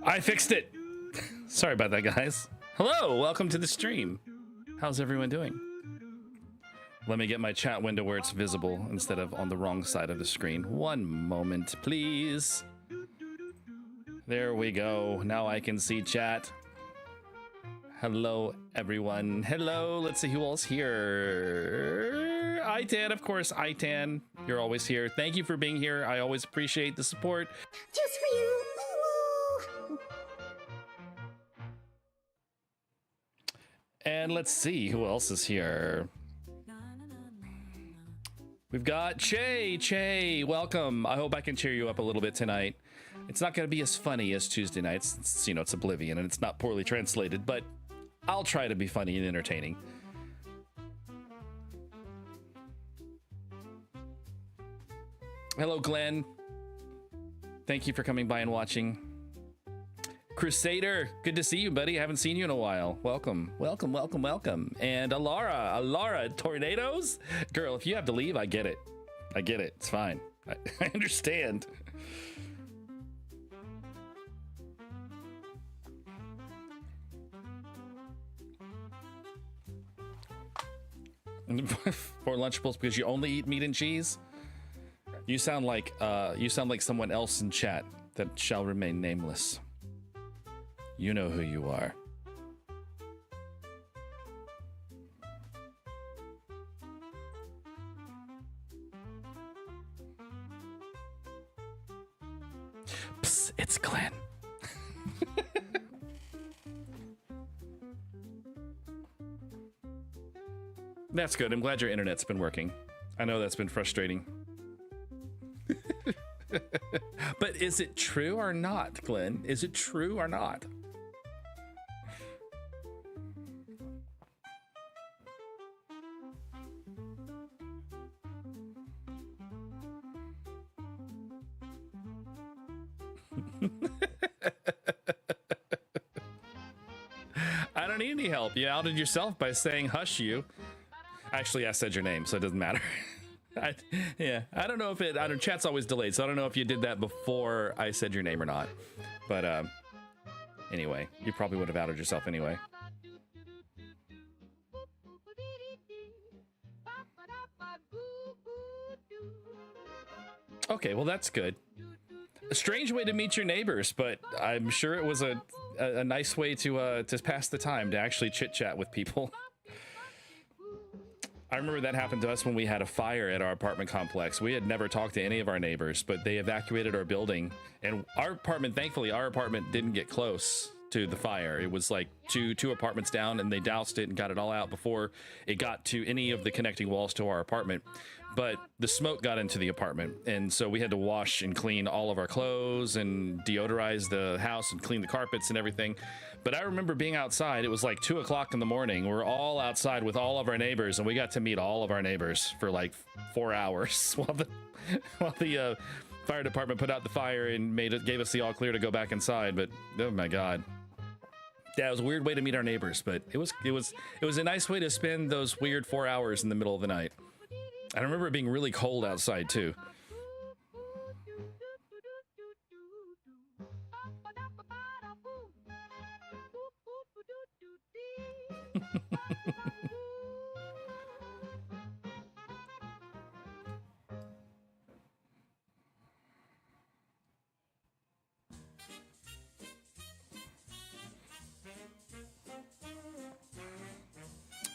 I fixed it. Sorry about that, guys. Hello, welcome to the stream. How's everyone doing? Let me get my chat window where it's visible instead of on the wrong side of the screen. One moment, please. There we go. Now I can see chat. Hello, everyone. Hello. Let's see who else here. Itan, of course. Itan, you're always here. Thank you for being here. I always appreciate the support. Just for you. And let's see who else is here. We've got Che. Che, welcome. I hope I can cheer you up a little bit tonight. It's not going to be as funny as Tuesday nights. It's, you know, it's Oblivion and it's not poorly translated, but I'll try to be funny and entertaining. Hello, Glenn. Thank you for coming by and watching. Crusader, good to see you, buddy. I haven't seen you in a while. Welcome, welcome, welcome, welcome. And Alara, tornadoes? Girl, if you have to leave, I get it. I get it. It's fine. I understand. For Lunchables, because you only eat meat and cheese? You sound like someone else in chat that shall remain nameless. You know who you are. Psst, it's Glenn. That's good. I'm glad your internet's been working. I know that's been frustrating. But is it true or not, Glenn? Is it true or not? I don't need any help. You outed yourself by saying hush you. Actually, I said your name, so it doesn't matter. I don't know if chat's always delayed, so I don't know if you did that before I said your name or not. But anyway, you probably would have outed yourself anyway. Okay, well that's good. A strange way to meet your neighbors, but I'm sure it was a nice way to pass the time, to actually chit-chat with people. I remember that happened to us when we had a fire at our apartment complex. We had never talked to any of our neighbors, but they evacuated our building. And our apartment, thankfully, our apartment didn't get close to the fire. It was like two apartments down, and they doused it and got it all out before it got to any of the connecting walls to our apartment. But the smoke got into the apartment, and so we had to wash and clean all of our clothes and deodorize the house and clean the carpets and everything. But I remember being outside. It was like 2 o'clock in the morning. We're all outside with all of our neighbors, and we got to meet all of our neighbors for like 4 hours while the fire department put out the fire and gave us the all clear to go back inside. But oh my God. Yeah, it was a weird way to meet our neighbors, but it was a nice way to spend those weird 4 hours in the middle of the night. I remember it being really cold outside too.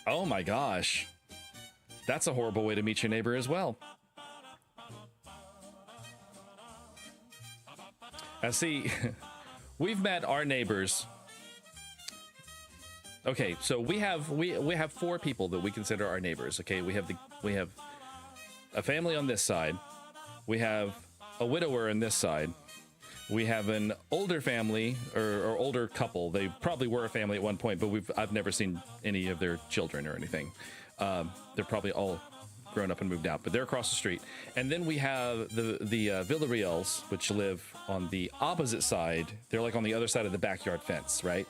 Oh my gosh. That's a horrible way to meet your neighbor as well. See, we've met our neighbors Okay, so we have four people that we consider our neighbors. Okay, we have a family on this side, we have a widower on this side, we have an older family or older couple. They probably were a family at one point, but I've never seen any of their children or anything. They're probably all grown up and moved out, but they're across the street. And then we have the Villarreals, which live on the opposite side. They're like on the other side of the backyard fence, right?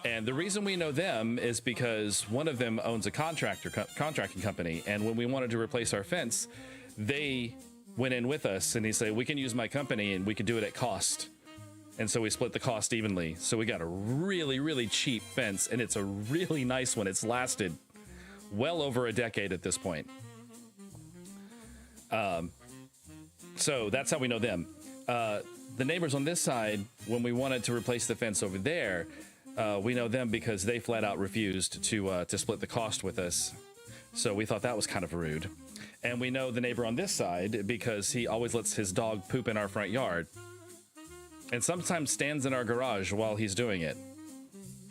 And the reason we know them is because one of them owns a contracting company. And when we wanted to replace our fence, they went in with us and he said, we can use my company and we can do it at cost. And so we split the cost evenly. So we got a really, really cheap fence, and it's a really nice one. It's lasted well over a decade at this point. So that's how we know them. The neighbors on this side, when we wanted to replace the fence over there, we know them because they flat out refused to split the cost with us. So we thought that was kind of rude. And we know the neighbor on this side because he always lets his dog poop in our front yard. And sometimes stands in our garage while he's doing it.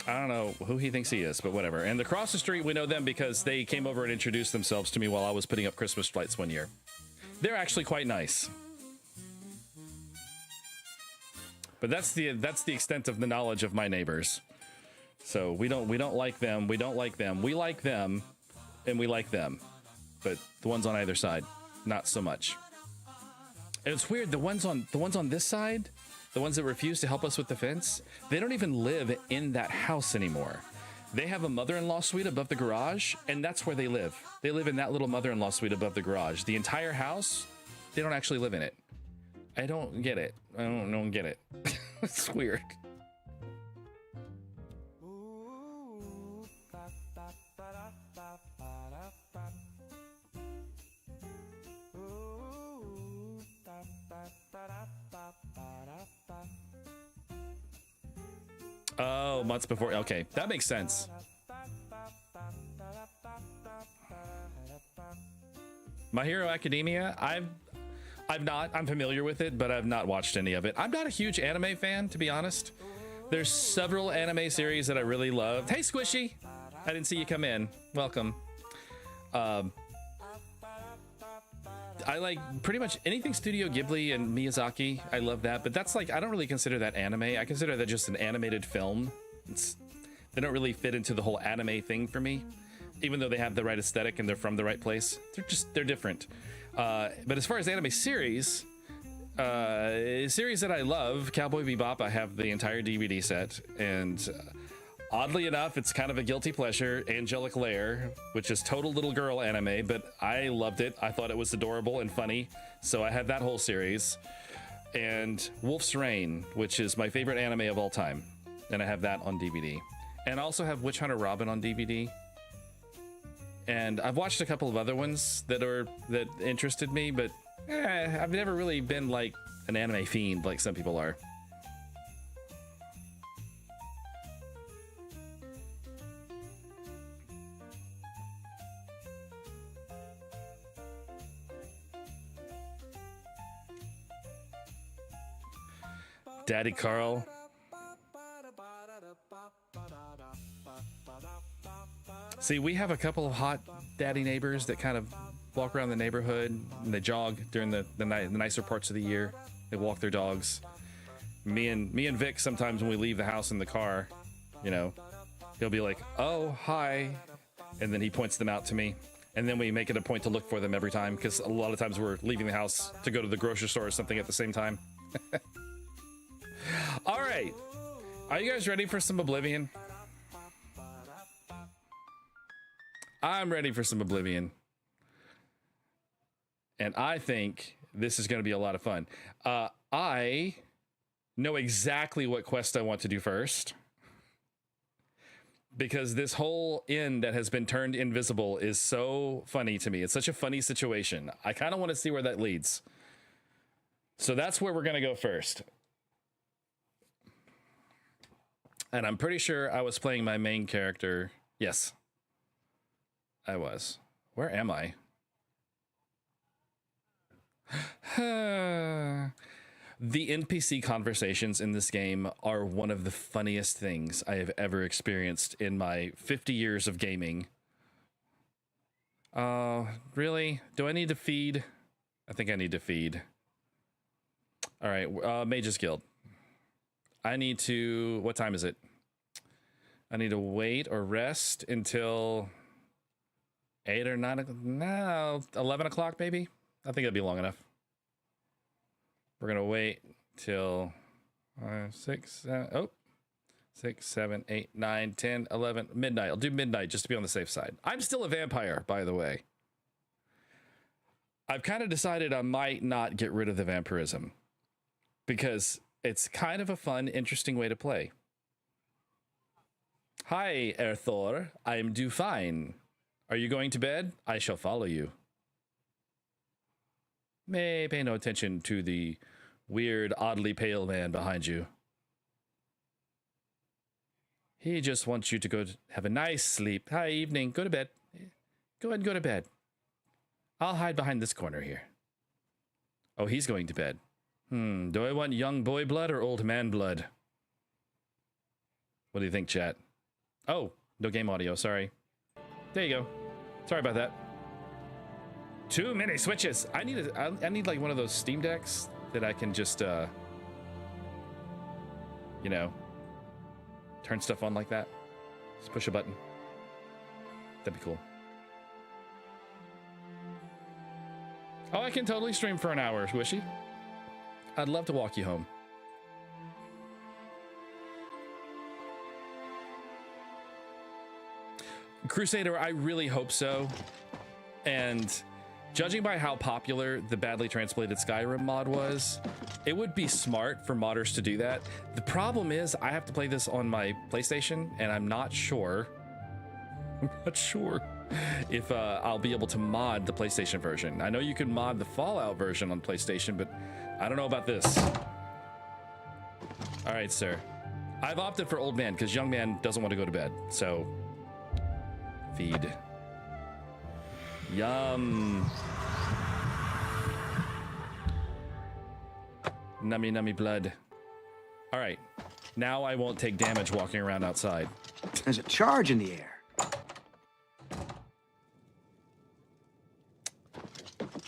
I don't know who he thinks he is, but whatever. And across the street, we know them because they came over and introduced themselves to me while I was putting up Christmas lights one year. They're actually quite nice. But that's the extent of the knowledge of my neighbors. So we don't like them. We don't like them. We like them, and we like them. But the ones on either side, not so much. And it's weird. The ones on this side, the ones that refuse to help us with the fence, they don't even live in that house anymore. They have a mother-in-law suite above the garage, and that's where they live. They live in that little mother-in-law suite above the garage. The entire house, they don't actually live in it. I don't get it. I don't get it. It's weird. Oh, months before. Okay, that makes sense. My Hero Academia, I'm familiar with it, but I've not watched any of it. I'm not a huge anime fan, to be honest. There's several anime series that I really loved. Hey, Squishy! I didn't see you come in. Welcome. I like pretty much anything Studio Ghibli and Miyazaki. I love that, but that's like, I don't really consider that anime. I consider that just an animated film. They don't really fit into the whole anime thing for me, even though they have the right aesthetic and they're from the right place. They're different. But as far as anime series, series that I love, Cowboy Bebop, I have the entire DVD set, and oddly enough, it's kind of a guilty pleasure. Angelic Lair, which is total little girl anime, but I loved it. I thought it was adorable and funny, so I had that whole series. And Wolf's Rain, which is my favorite anime of all time, and I have that on DVD. And I also have Witch Hunter Robin on DVD. And I've watched a couple of other ones that interested me, but I've never really been like an anime fiend like some people are. Daddy Carl. See, we have a couple of hot daddy neighbors that kind of walk around the neighborhood, and they jog during the nicer parts of the year. They walk their dogs. Me and Vic, sometimes when we leave the house in the car, you know, he'll be like, "Oh, hi," and then he points them out to me, and then we make it a point to look for them every time, because a lot of times we're leaving the house to go to the grocery store or something at the same time. All right, are you guys ready for some Oblivion? I'm ready for some Oblivion. And I think this is going to be a lot of fun. I know exactly what quest I want to do first, because this whole inn that has been turned invisible is so funny to me. It's such a funny situation. I kind of want to see where that leads. So that's where we're going to go first. And I'm pretty sure I was playing my main character. Yes, I was. Where am I? The NPC conversations in this game are one of the funniest things I have ever experienced in my 50 years of gaming. Really? Do I need to feed? I think I need to feed. All right, Mage's Guild. I need to, what time is it? I need to wait or rest until 8 or 9, no, 11 o'clock maybe? I think it'll be long enough. We're gonna wait till 6, 7, 8, 9, 10, 11, midnight. I'll do midnight just to be on the safe side. I'm still a vampire, by the way. I've kind of decided I might not get rid of the vampirism because it's kind of a fun, interesting way to play. Hi, Erthor. I am do fine. Are you going to bed? I shall follow you. May pay no attention to the weird, oddly pale man behind you. He just wants you to go have a nice sleep. Hi, evening. Go to bed. Go ahead and go to bed. I'll hide behind this corner here. Oh, he's going to bed. Do I want young boy blood or old man blood? What do you think, chat? Oh, no game audio, sorry. There you go. Sorry about that. Too many switches. I need like one of those Steam Decks that I can just, you know, turn stuff on like that. Just push a button. That'd be cool. Oh, I can totally stream for an hour, Squishy. I'd love to walk you home. Crusader, I really hope so. And judging by how popular the badly translated Skyrim mod was, it would be smart for modders to do that. The problem is I have to play this on my PlayStation, and I'm not sure. If I'll be able to mod the PlayStation version. I know you can mod the Fallout version on PlayStation, but I don't know about this. All right, sir. I've opted for old man because young man doesn't want to go to bed. So, feed. Yum. Nummy, nummy blood. All right. Now I won't take damage walking around outside. There's a charge in the air.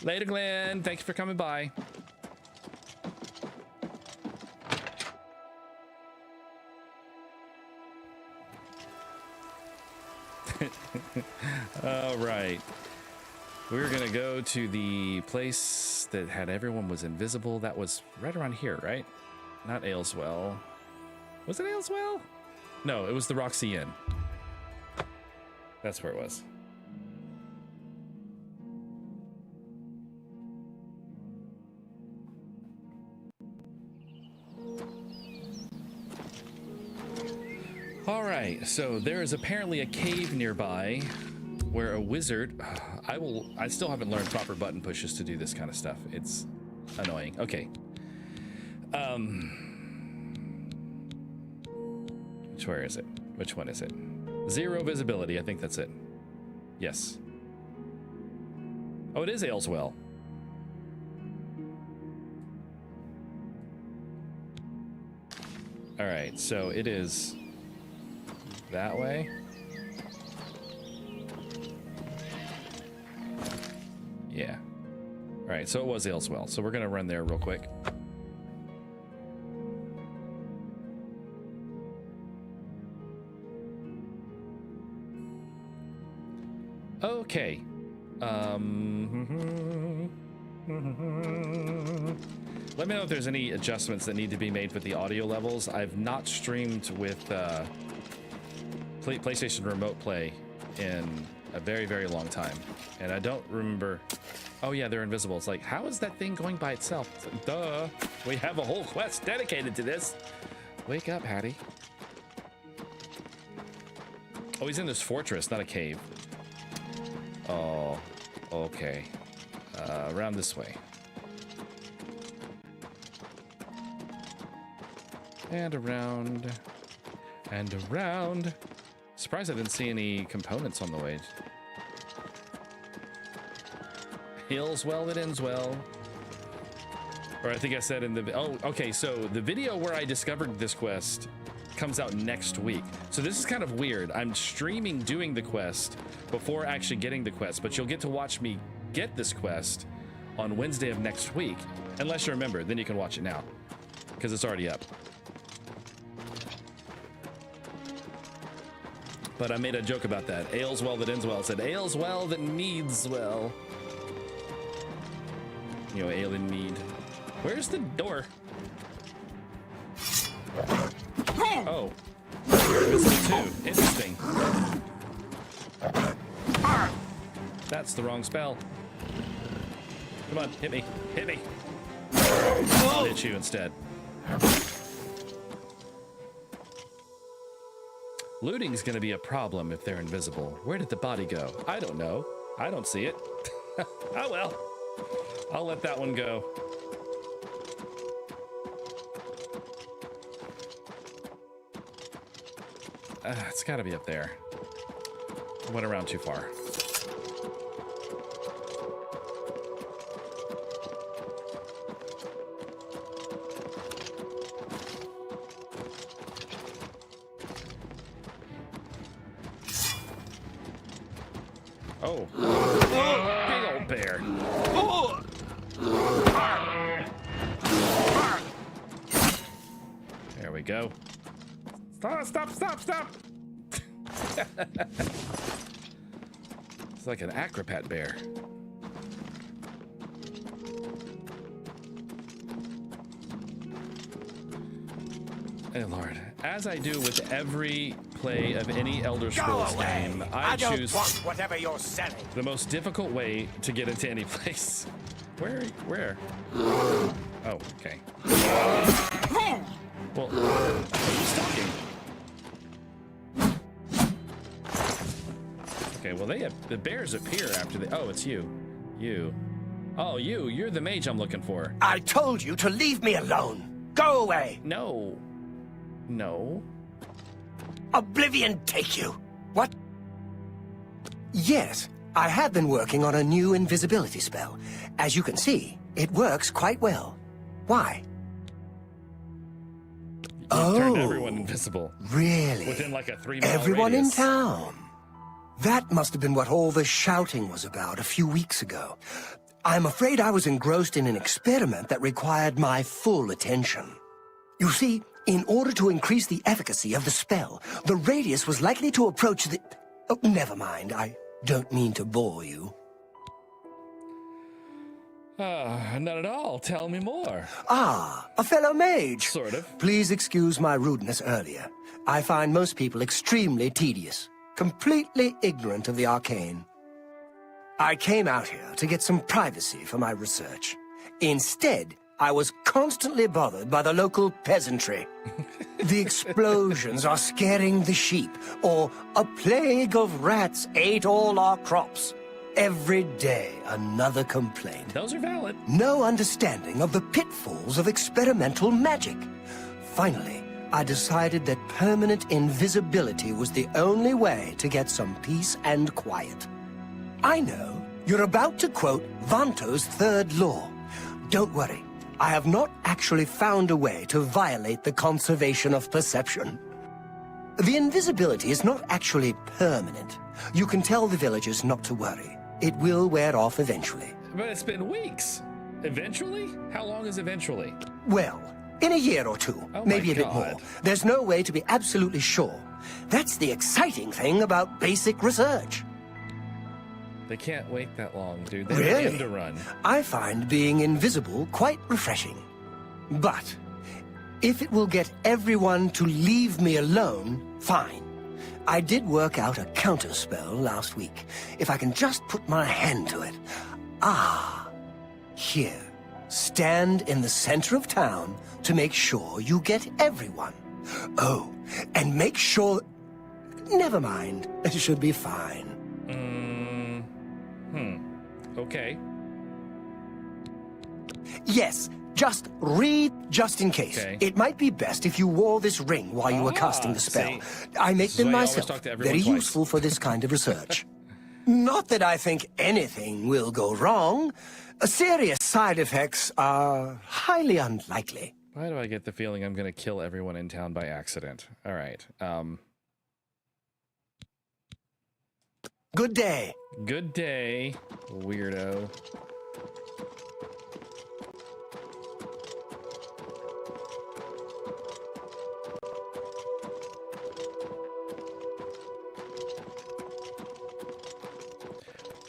Later, Glenn. Thank you for coming by. All right. We're going to go to the place that had everyone was invisible. That was right around here, right? Not Ayleswell. Was it Ayleswell? No, it was the Roxy Inn. That's where it was. All right, so there is apparently a cave nearby where a wizard, I still haven't learned proper button pushes to do this kind of stuff. It's annoying. Okay. Where is it? Which one is it? 0 visibility, I think that's it. Yes. Oh, it is Ayleswell. All right, so it is that way. Yeah. All right, so it was Ayleswell. So we're gonna run there real quick. Okay. Let me know if there's any adjustments that need to be made with the audio levels. I've not streamed with PlayStation Remote Play in a very, very long time. And I don't remember... Oh yeah, they're invisible. It's like, how is that thing going by itself? It's like, duh. We have a whole quest dedicated to this. Wake up, Hattie. Oh, he's in this fortress, not a cave. Oh, okay. Around this way. And around. And around. Surprised I didn't see any components on the way. Hills well that ends well. Or I think I said in the, oh, okay, so the video where I discovered this quest comes out next week. So this is kind of weird. I'm streaming doing the quest before actually getting the quest, but you'll get to watch me get this quest on Wednesday of next week. Unless you remember, then you can watch it now because it's already up. But I made a joke about that. Ales well that ends well. It said ales well that meads well. You know, ale and mead. Where's the door? Oh. This too. Interesting. That's the wrong spell. Come on, hit me. Hit me. I'll hit you instead. Looting's gonna be a problem if they're invisible. Where did the body go? I don't know. I don't see it. Oh well. I'll let that one go. It's gotta be up there. I went around too far. Oh. Big old bear. There we go. Stop. It's like an acrobat bear. Hey Lord, as I do with every play of any Elder Scrolls game, I choose whatever you're selling. The most difficult way to get into any place. Where? Oh, okay. Well, who's talking? Okay, well the bears appear after the, oh, it's you. Oh, you're the mage I'm looking for. I told you to leave me alone. Go away. No. Oblivion take you. What? Yes, I have been working on a new invisibility spell. As you can see, it works quite well. Why? You turned everyone invisible. Really? Within like a 3-mile Everyone radius. in town. That must have been what all the shouting was about a few weeks ago. I'm afraid I was engrossed in an experiment that required my full attention. You see, in order to increase the efficacy of the spell, the radius was likely to approach the... Oh, never mind, I don't mean to bore you. Not at all. Tell me more. Ah, a fellow mage. Sort of. Please excuse my rudeness earlier. I find most people extremely tedious, completely ignorant of the arcane. I came out here to get some privacy for my research. Instead, I was constantly bothered by the local peasantry. The explosions are scaring the sheep, or a plague of rats ate all our crops. Every day, another complaint. Those are valid. No understanding of the pitfalls of experimental magic. Finally, I decided that permanent invisibility was the only way to get some peace and quiet. I know you're about to quote Vanto's third law. Don't worry, I have not actually found a way to violate the conservation of perception. The invisibility is not actually permanent. You can tell the villagers not to worry. It will wear off eventually. But it's been weeks. Eventually? How long is eventually? Well, in a year or two, Oh maybe my a bit God. more. There's no way to be absolutely sure. That's the exciting thing about basic research. They can't wait that long, dude. They have Really? end to run. I find being invisible quite refreshing. But if it will get everyone to leave me alone, fine. I did work out a counterspell last week. If I can just put my hand to it. Ah, here. Stand in the center of town to make sure you get everyone. Oh, and make sure... Never mind. It should be fine. Okay. Yes, just read just in case. Okay. It might be best if you wore this ring while you were casting the spell. see, I make this is them why I always myself. talk to everyone Very twice. useful for this kind of research. Not that I think anything will go wrong. Serious side effects are highly unlikely. Why do I get the feeling I'm going to kill everyone in town by accident? All right. Good day. Good day, weirdo.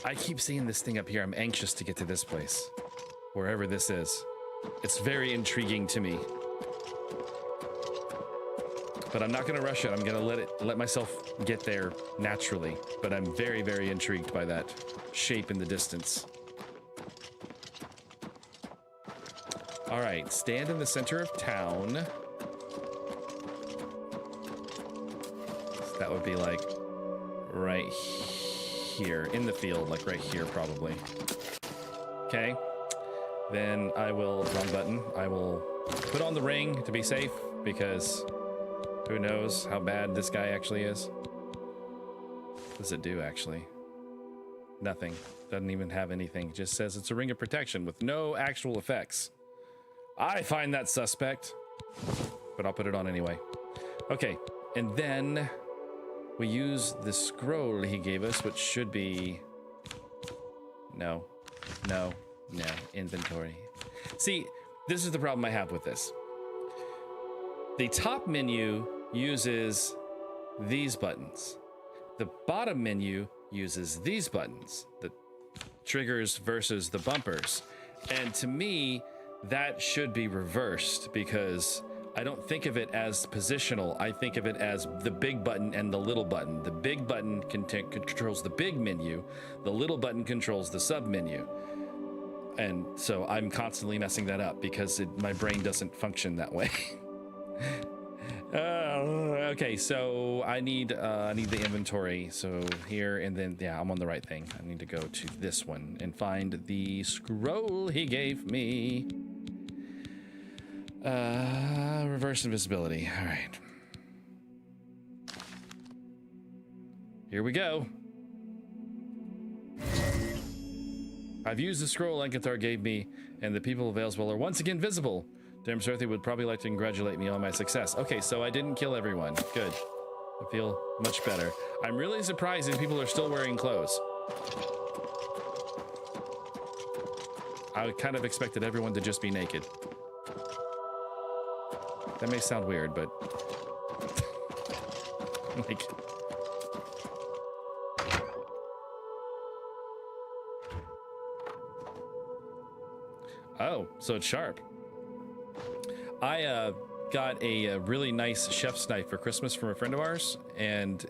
I keep seeing this thing up here. I'm anxious to get to this place, wherever this is. It's very intriguing to me. But I'm not going to rush it. I'm going to let myself get there naturally. But I'm very, very intrigued by that shape in the distance. All right, stand in the center of town. So that would be like right here in the field, like right here probably. Okay. Then I will, wrong button, I will put on the ring to be safe, because who knows how bad this guy actually is. What does it do, actually? Nothing. Doesn't even have anything. Just says it's a ring of protection with no actual effects. I find that suspect, but I'll put it on anyway. Okay, and then we use the scroll he gave us, which should be... No, inventory. See, this is the problem I have with this. The top menu uses these buttons. The bottom menu uses these buttons, the triggers versus the bumpers. And to me, that should be reversed, because I don't think of it as positional. I think of it as the big button and the little button. The big button controls the big menu. The little button controls the sub menu. And so I'm constantly messing that up because my brain doesn't function that way. Okay, so I need the inventory. So here, and then, yeah, I'm on the right thing. I need to go to this one and find the scroll he gave me. Reverse invisibility. All right. Here we go. I've used the scroll Encantar gave me, and the people of Valeswell are once again visible. Dame Sorthy would probably like to congratulate me on my success. Okay, so I didn't kill everyone. Good. I feel much better. I'm really surprised that people are still wearing clothes. I kind of expected everyone to just be naked. That may sound weird, but... like... Oh, so it's sharp. I got a really nice chef's knife for Christmas from a friend of ours, and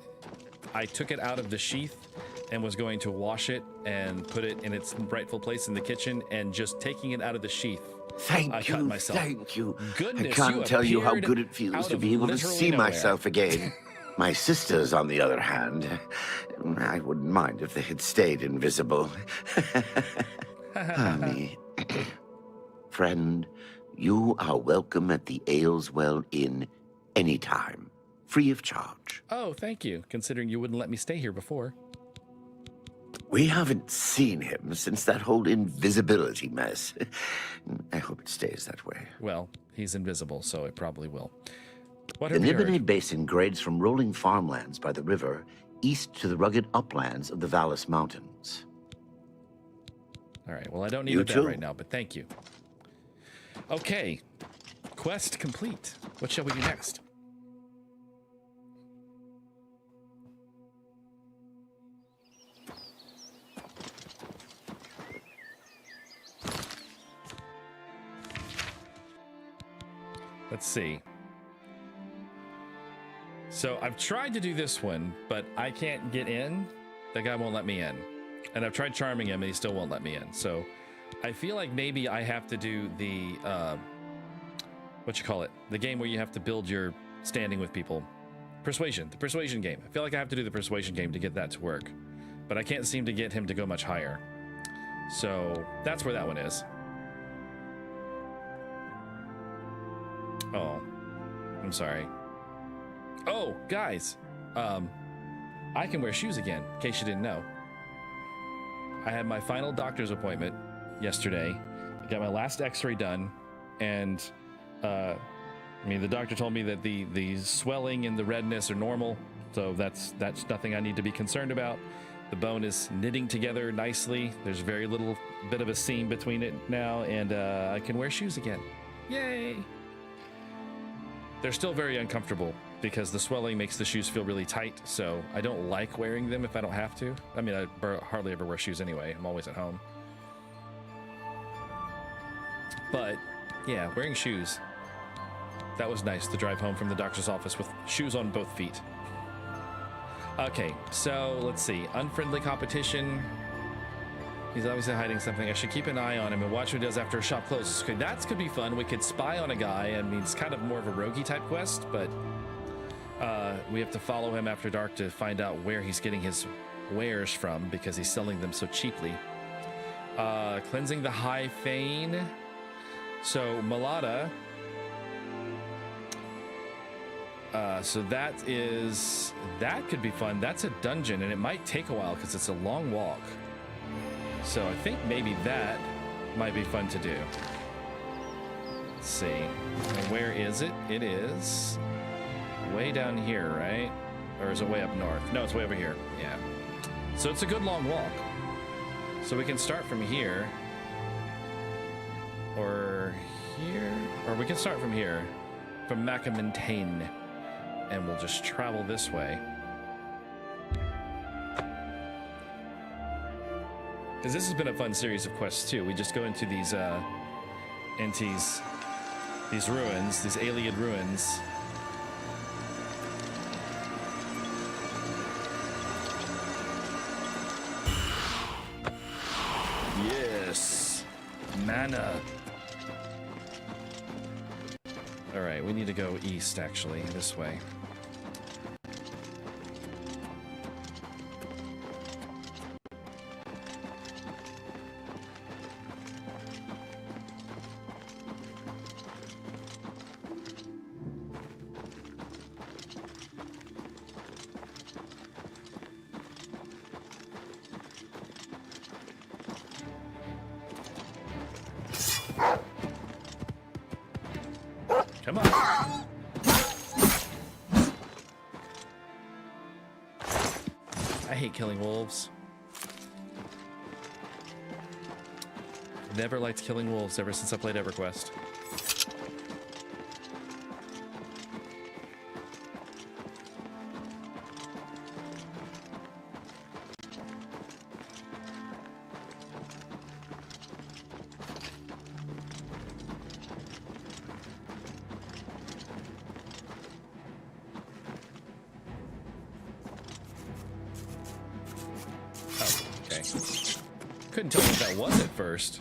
I took it out of the sheath and was going to wash it and put it in its rightful place in the kitchen, and just taking it out of the sheath, I cut myself. Thank you. Goodness, I can't tell you how good it feels to be able to see nowhere. myself again. My sisters, on the other hand, I wouldn't mind if they had stayed invisible. Me. Friend, you are welcome at the Ayleswell Inn anytime, free of charge. Oh, thank you, considering you wouldn't let me stay here before. We haven't seen him since that whole invisibility mess. I hope it stays that way. Well, he's invisible, so it probably will. What The have you heard? Niboney Basin grades from rolling farmlands by the river east to the rugged uplands of the Vallis Mountains. All right, well, I don't need You a bed too. right now, but thank you. Okay, quest complete. What shall we do next? Let's see. So I've tried to do this one, but I can't get in. The guy won't let me in. And I've tried charming him and he still won't let me in. So I feel like maybe I have to do the, the game where you have to build your standing with people. Persuasion, the persuasion game. I feel like I have to do the persuasion game to get that to work. But I can't seem to get him to go much higher. So that's where that one is. Oh, I'm sorry. Oh, guys, I can wear shoes again, in case you didn't know. I had my final doctor's appointment yesterday. I got my last x-ray done, and I mean, the doctor told me that the swelling and the redness are normal, so that's nothing I need to be concerned about. The bone is knitting together nicely. There's very little bit of a seam between it now, and I can wear shoes again. Yay! They're still very uncomfortable because the swelling makes the shoes feel really tight, so I don't like wearing them if I don't have to. I mean, I hardly ever wear shoes anyway. I'm always at home. But, yeah, wearing shoes. That was nice to drive home from the doctor's office with shoes on both feet. Okay, so let's see. Unfriendly competition. He's obviously hiding something. I should keep an eye on him and watch what he does after a shop closes. Okay, that could be fun. We could spy on a guy. I mean, it's kind of more of a roguey type quest, but we have to follow him after dark to find out where he's getting his wares from because he's selling them so cheaply. Cleansing the high fane. So Malada. So that could be fun. That's a dungeon, and it might take a while because it's a long walk. So I think maybe that might be fun to do. Let's see. And where is it? It is way down here, right? Or is it way up north? No, it's way over here. Yeah. So it's a good long walk. So we can start from here. Or here. Or we can start from here. From Macamontane. And we'll just travel this way. Because this has been a fun series of quests too. We just go into these ruins, these alien ruins. Yes, mana. All right, we need to go east actually, this way. Come on. I hate killing wolves. Never liked killing wolves ever since I played EverQuest. Couldn't tell what that was at first.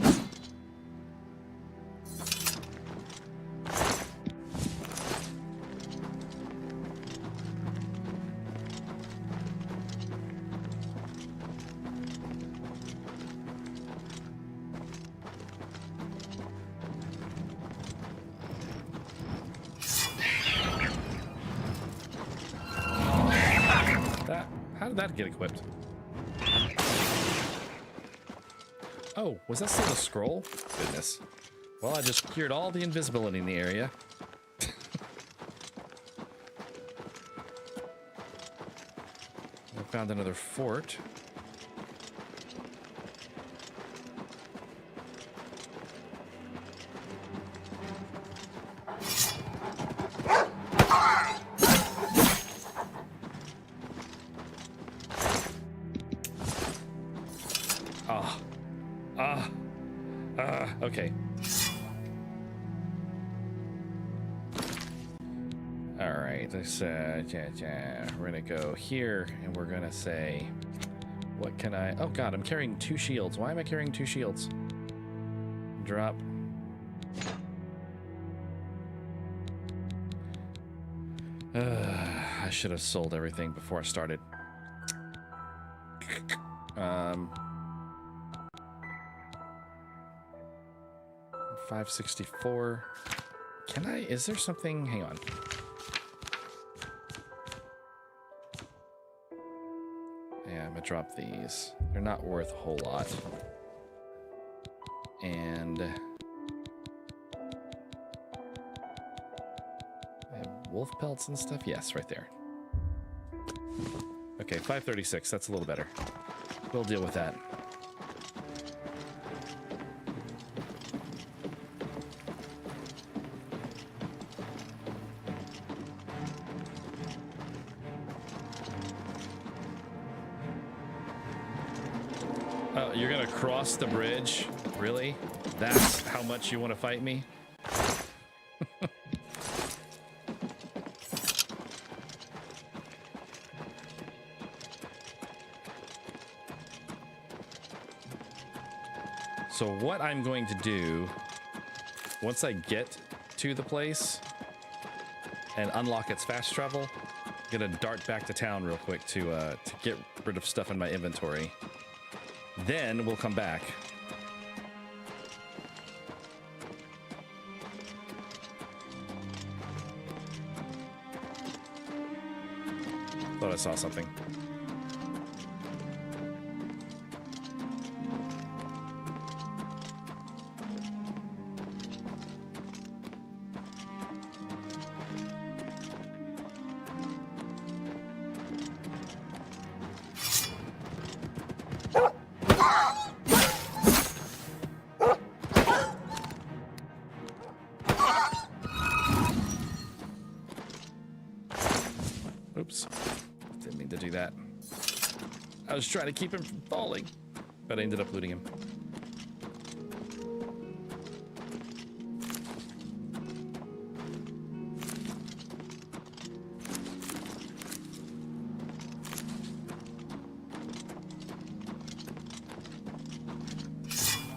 How did that get equipped? Oh, was that still a scroll? Goodness. Well, I just cured all the invisibility in the area. I found another fort. Okay. All right, let's we're gonna go here and we're gonna say, what can I, oh God, I'm carrying 2 shields. Why am I carrying 2 shields? Drop. I should have sold everything before I started. 564. Can I, is there something, hang on. Yeah, I'm gonna drop these. They're not worth a whole lot. And I have wolf pelts and stuff. Yes, right there. Okay, 536. That's a little better. We'll deal with that. Oh, you're gonna cross the bridge? Really? That's how much you want to fight me? So what I'm going to do, once I get to the place and unlock its fast travel, I'm gonna dart back to town real quick to get rid of stuff in my inventory. Then we'll come back. Thought I saw something. Oops. Didn't mean to do that. I was trying to keep him from falling, but I ended up looting him.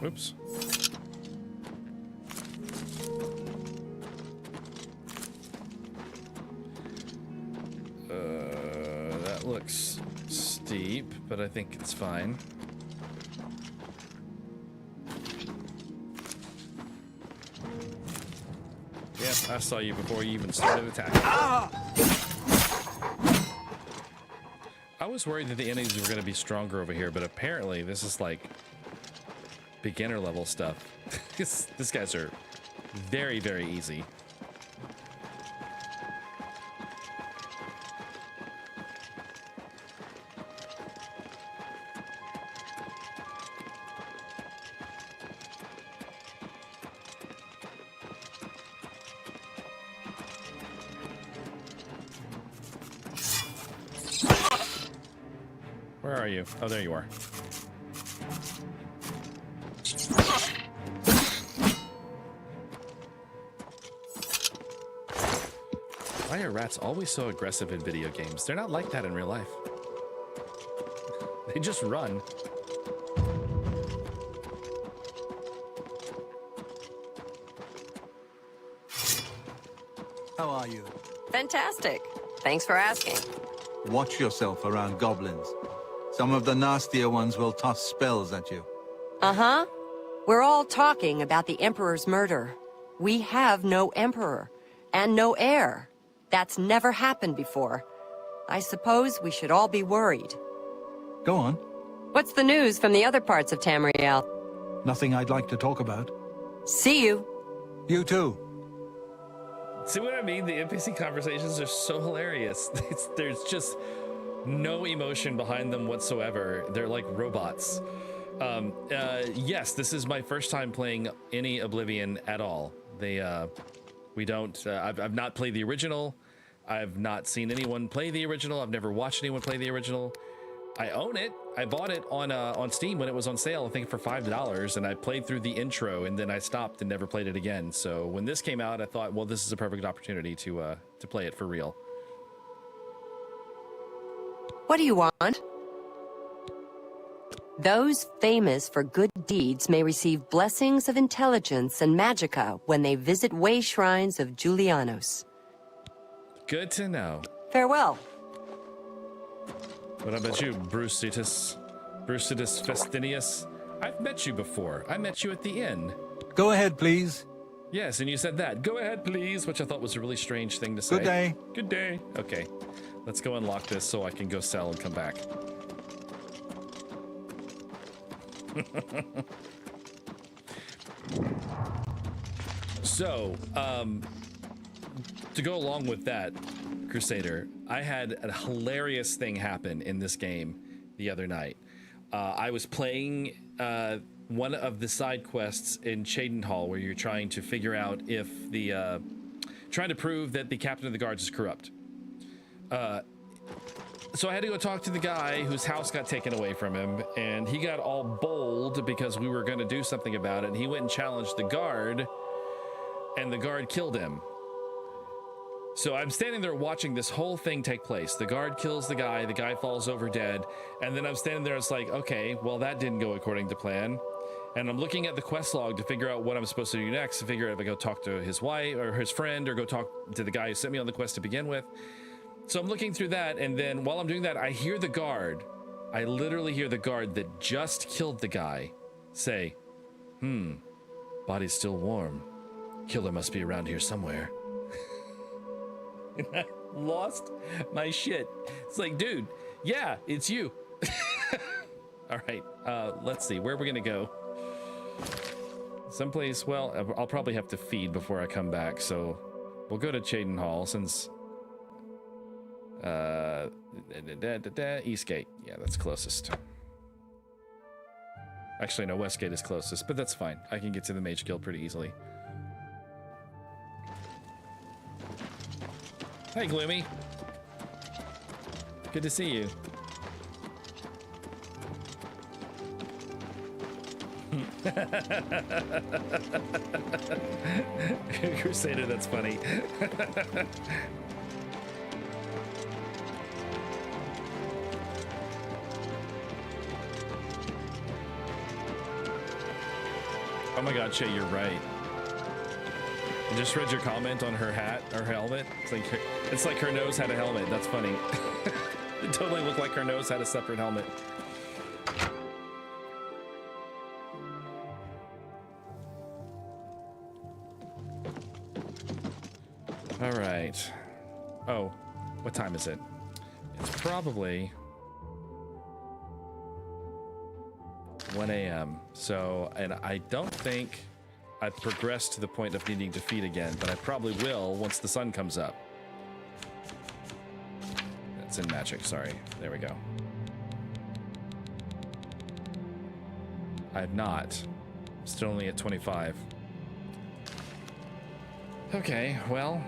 Oops. That looks steep, but I think it's fine. Yes, I saw you before you even started attacking. I was worried that the enemies were going to be stronger over here, but apparently this is like beginner level stuff. These guys are very, very easy. Where are you? Oh, there you are. Why are rats always so aggressive in video games? They're not like that in real life. They just run. How are you? Fantastic. Thanks for asking. Watch yourself around goblins. Some of the nastier ones will toss spells at you. Uh-huh. We're all talking about the Emperor's murder. We have no Emperor, and no heir. That's never happened before. I suppose we should all be worried. Go on. What's the news from the other parts of Tamriel? Nothing I'd like to talk about. See you. You too. See what I mean? The NPC conversations are so hilarious. There's just no emotion behind them whatsoever. They're like robots. Yes, this is my first time playing any Oblivion at all. I've not played the original. I've not seen anyone play the original. I've never watched anyone play the original. I own it. I bought it on Steam when it was on sale, I think for $5, and I played through the intro and then I stopped and never played it again. So when this came out, I thought, well, this is a perfect opportunity to play it for real. What do you want? Those famous for good deeds may receive blessings of intelligence and magicka when they visit way shrines of Julianos. Good to know. Farewell. What about you, Brucitus Festinius? I've met you before. I met you at the inn. Go ahead, please. Yes, and you said that. Go ahead, please, which I thought was a really strange thing to say. Good day. Good day. Okay, let's go unlock this so I can go sell and come back. So, to go along with that, Crusader, I had a hilarious thing happen in this game the other night. I was playing one of the side quests in Cheydinhal where you're trying to figure out if the trying to prove that the captain of the guards is corrupt. So I had to go talk to the guy whose house got taken away from him, and he got all bold because we were going to do something about it. And he went and challenged the guard, and the guard killed him. So I'm standing there watching this whole thing take place. The guard kills the guy falls over dead, and then I'm standing there, it's like, okay, well, that didn't go according to plan. And I'm looking at the quest log to figure out what I'm supposed to do next, to figure out if I go talk to his wife or his friend, or go talk to the guy who sent me on the quest to begin with. So I'm looking through that, and then while I'm doing that, I hear the guard. I literally hear the guard that just killed the guy say, body's still warm. Killer must be around here somewhere. And I lost my shit. It's like, dude, yeah, it's you. All right, let's see. Where are we gonna go? Someplace, well, I'll probably have to feed before I come back, so we'll go to Cheydinhal since... Eastgate. Yeah, that's closest. Actually, no, Westgate is closest, but that's fine. I can get to the Mage Guild pretty easily. Hi, Gloomy. Good to see you. Crusader, that's funny. Oh my god, Shay, you're right. I just read your comment on her hat, or her helmet. It's like her nose had a helmet. That's funny. It totally looked like her nose had a separate helmet. All right. Oh, what time is it? It's probably 1 a.m. So, and I don't think I've progressed to the point of needing to feed again, but I probably will once the sun comes up. That's in magic, sorry. There we go. I have not. I'm still only at 25. Okay, well,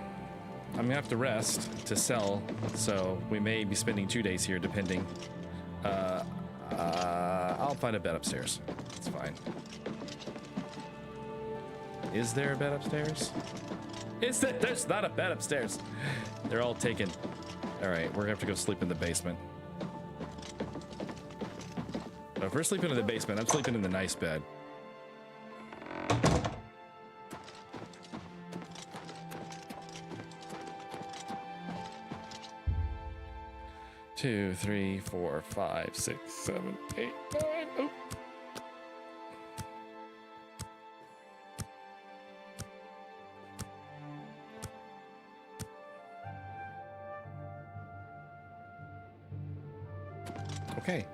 I'm gonna have to rest to sell, so we may be spending 2 days here, depending. I'll find a bed upstairs. It's fine. Is there a bed upstairs? There's not a bed upstairs. They're all taken. All right, we're gonna have to go sleep in the basement. No, if we're sleeping in the basement, I'm sleeping in the nice bed. Two, 3, 4, 5, 6, 7, 8, 9. Oh. Okay.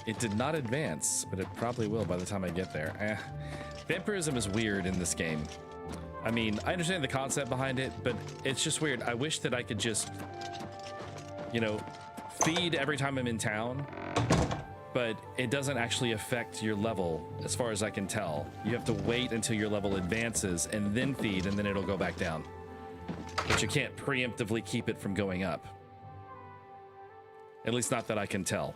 It did not advance, but it probably will by the time I get there. Vampirism is weird in this game. I mean, I understand the concept behind it, but it's just weird. I wish that I could just, you know, feed every time I'm in town, but it doesn't actually affect your level as far as I can tell. You have to wait until your level advances and then feed, and then it'll go back down. But you can't preemptively keep it from going up. At least not that I can tell,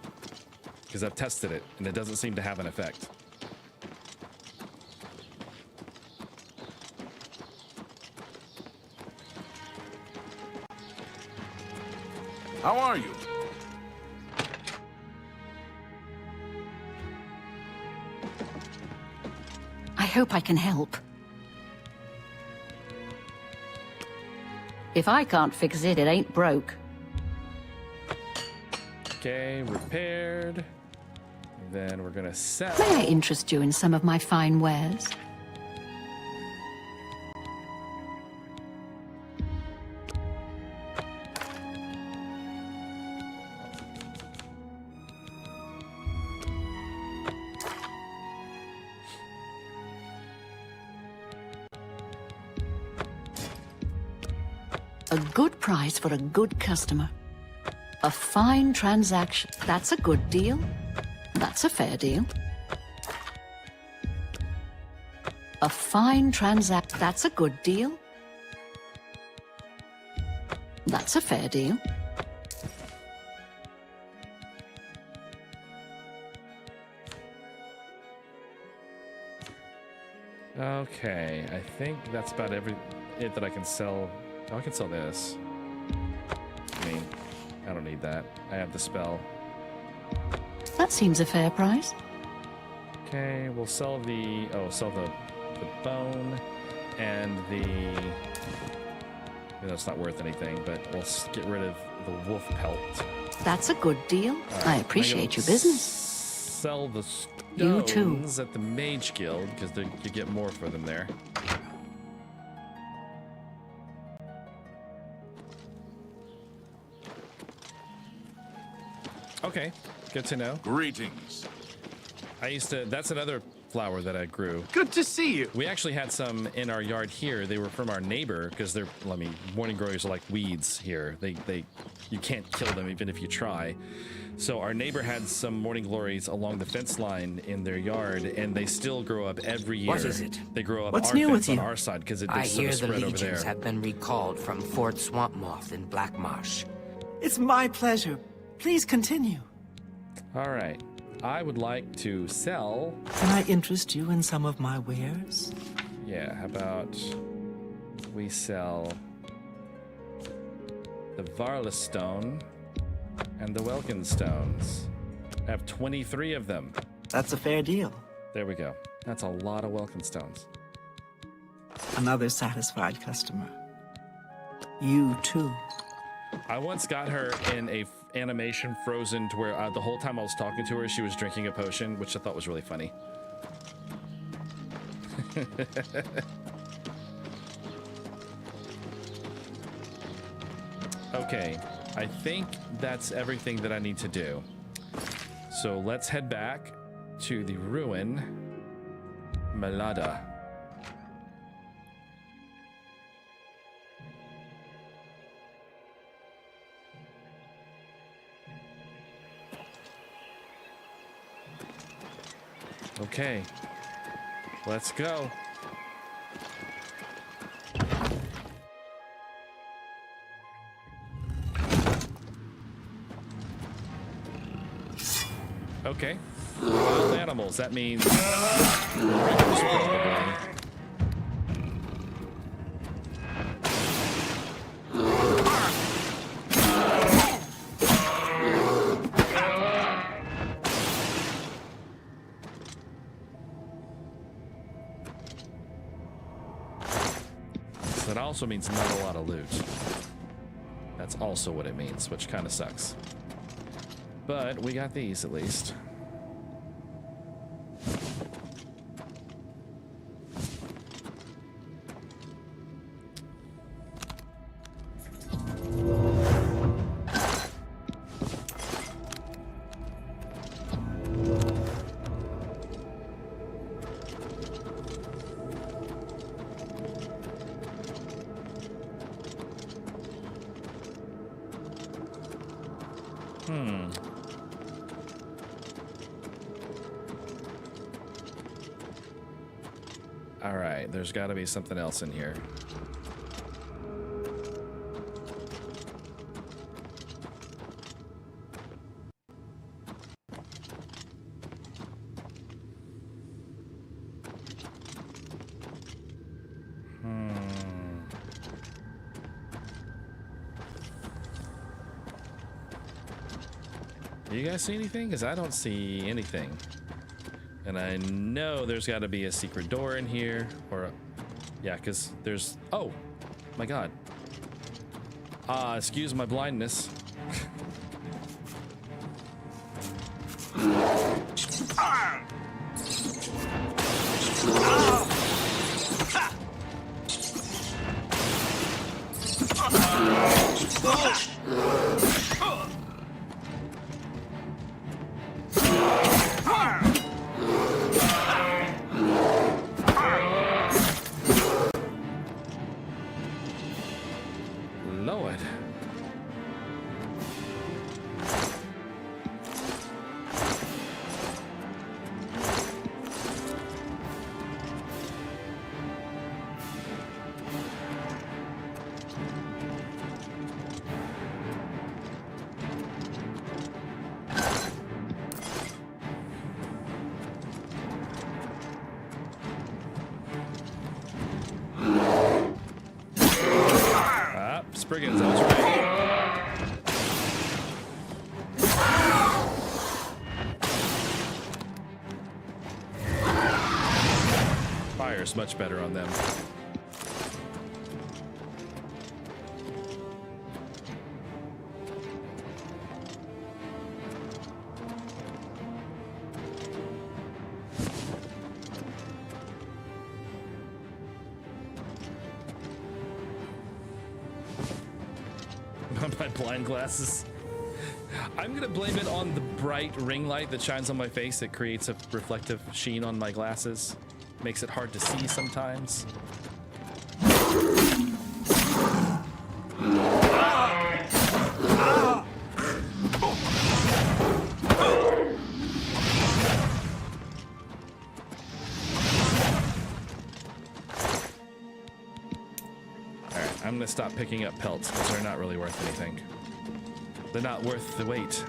because I've tested it and it doesn't seem to have an effect. How are you? I hope I can help. If I can't fix it, it ain't broke. Okay, repaired. Then we're gonna sell. May I interest you in some of my fine wares? A good price for a good customer. A fine transaction. That's a good deal. That's a fair deal. A fine transaction. That's a good deal. That's a fair deal. Okay, I think that's about it that I can sell. Oh, I can sell this. I mean, I don't need that. I have the spell. That seems a fair price. Okay, we'll sell the bone and the. That's not worth anything, but we'll get rid of the wolf pelt. That's a good deal. I appreciate your business. Sell the You too. stones at the Mage Guild because you get more for them there. Okay, good to know. Greetings. That's another flower that I grew. Good to see you. We actually had some in our yard here. They were from our neighbor because morning glories are like weeds here. You can't kill them even if you try. So our neighbor had some morning glories along the fence line in their yard, and they still grow up every year. What is it? They grow up What's our new fence with on you? our side because it I does sort hear of the spread over legions there. have been recalled from Fort Swampmoth in Black Marsh. It's my pleasure. Please continue. All right. I would like to sell. Can I interest you in some of my wares? Yeah, how about we sell the Varla stone and the Welkin stones. I have 23 of them. That's a fair deal. There we go. That's a lot of Welkin stones. Another satisfied customer. You too. I once got her in a animation frozen to where the whole time I was talking to her, she was drinking a potion, which I thought was really funny. Okay, I think that's everything that I need to do. So let's head back to the ruin, Malada. Okay, let's go. Okay, wild animals, that means ravens, probably. That also means not a lot of loot. That's also what it means, which kind of sucks. But we got these at least. All right, there's got to be something else in here. You guys see anything? Because I don't see anything. And I know there's got to be a secret door in here. Or, yeah, because there's... Oh, my God. Excuse my blindness. Spriggans, I was right. Fire's much better on them. My blind glasses. I'm gonna blame it on the bright ring light that shines on my face. It creates a reflective sheen on my glasses. Makes it hard to see sometimes. Alright, I'm gonna stop picking up pelts because they're not really worth anything. They're not worth the wait.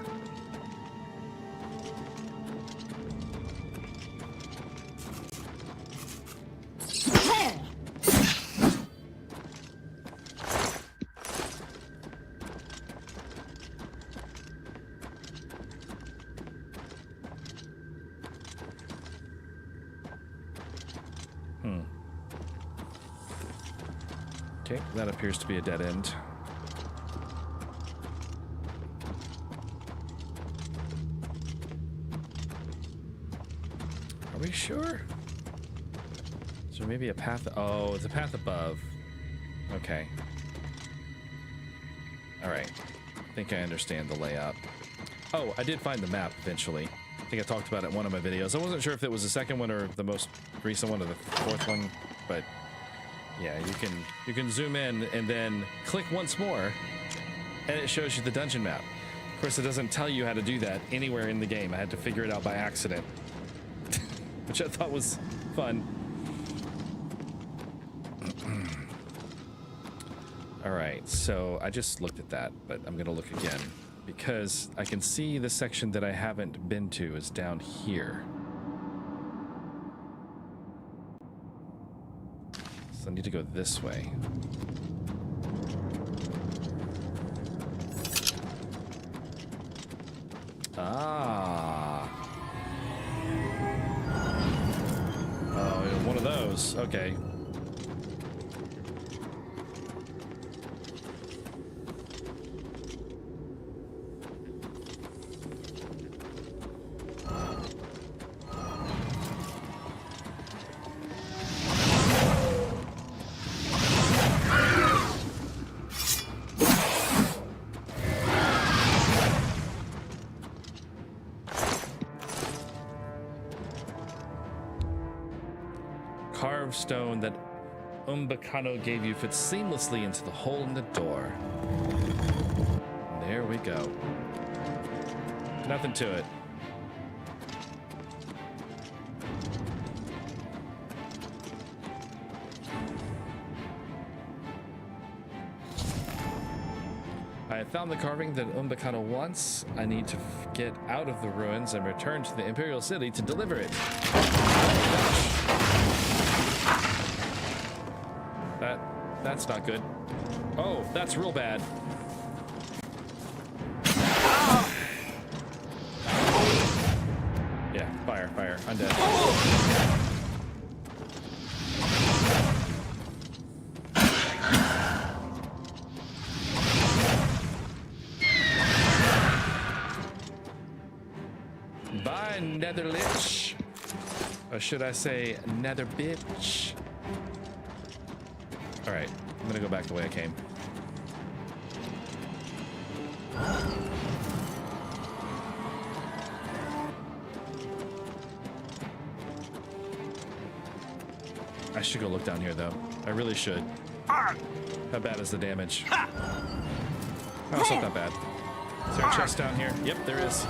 Okay, that appears to be a dead end. Are we sure? Is there maybe a path? Oh, it's a path above. Okay. All right. I think I understand the layout. Oh, I did find the map eventually. I think I talked about it in one of my videos. I wasn't sure if it was the second one or the most recent one or the fourth one, but yeah, you can zoom in and then click once more and it shows you the dungeon map. Of course, it doesn't tell you how to do that anywhere in the game. I had to figure it out by accident, which I thought was fun. All right, so I just looked at that, but I'm gonna look again because I can see the section that I haven't been to is down here. So I need to go this way. Ah. Oh, one of those. Okay. Stone that Umbacano gave you fits seamlessly into the hole in the door. There we go. Nothing to it. I have found the carving that Umbacano wants. I need to get out of the ruins and return to the Imperial City to deliver it. That's not good. Oh, that's real bad. Yeah, fire, I'm dead. Bye, Netherlich. Or should I say, Nether bitch? All right, I'm gonna go back the way I came. I should go look down here, though. I really should. How bad is the damage? Oh, it's not that bad. Is there a chest down here? Yep, there is.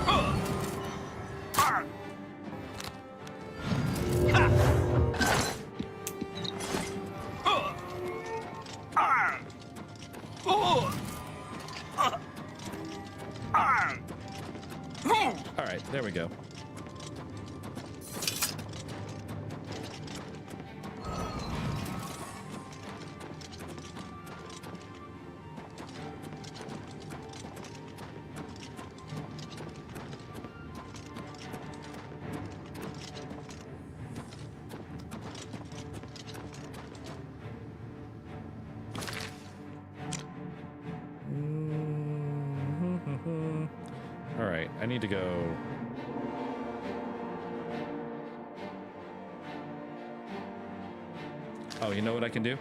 All right, there we go. need to go. Oh, you know what I can do?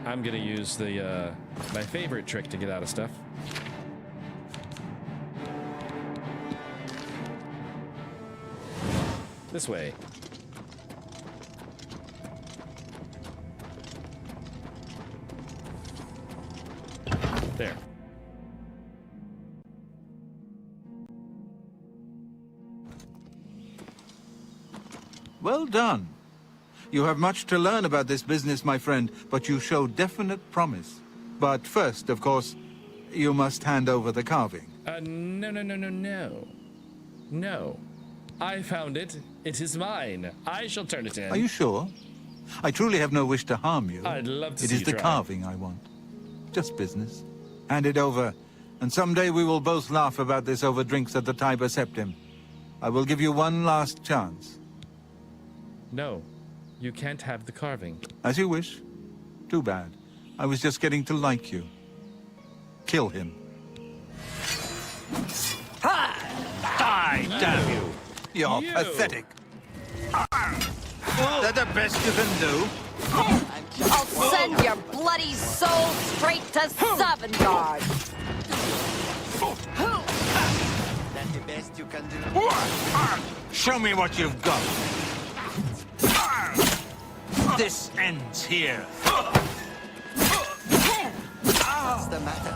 I'm gonna use the my favorite trick to get out of stuff. This way. There. Well done. You have much to learn about this business, my friend, but you show definite promise. But first, of course, you must hand over the carving. No. No. I found it. It is mine. I shall turn it in. Are you sure? I truly have no wish to harm you. I'd love to It see is you the try. carving I want. Just business. Hand it over, and someday we will both laugh about this over drinks at the Tiber Septim. I will give you one last chance. No. You can't have the carving. As you wish. Too bad. I was just getting to like you. Kill him. Die, damn you! You're You. pathetic. Is that the best you can do? I'll send your bloody soul straight to Sovngarde. That's the best you can do. Show me what you've got. This ends here. What's the matter?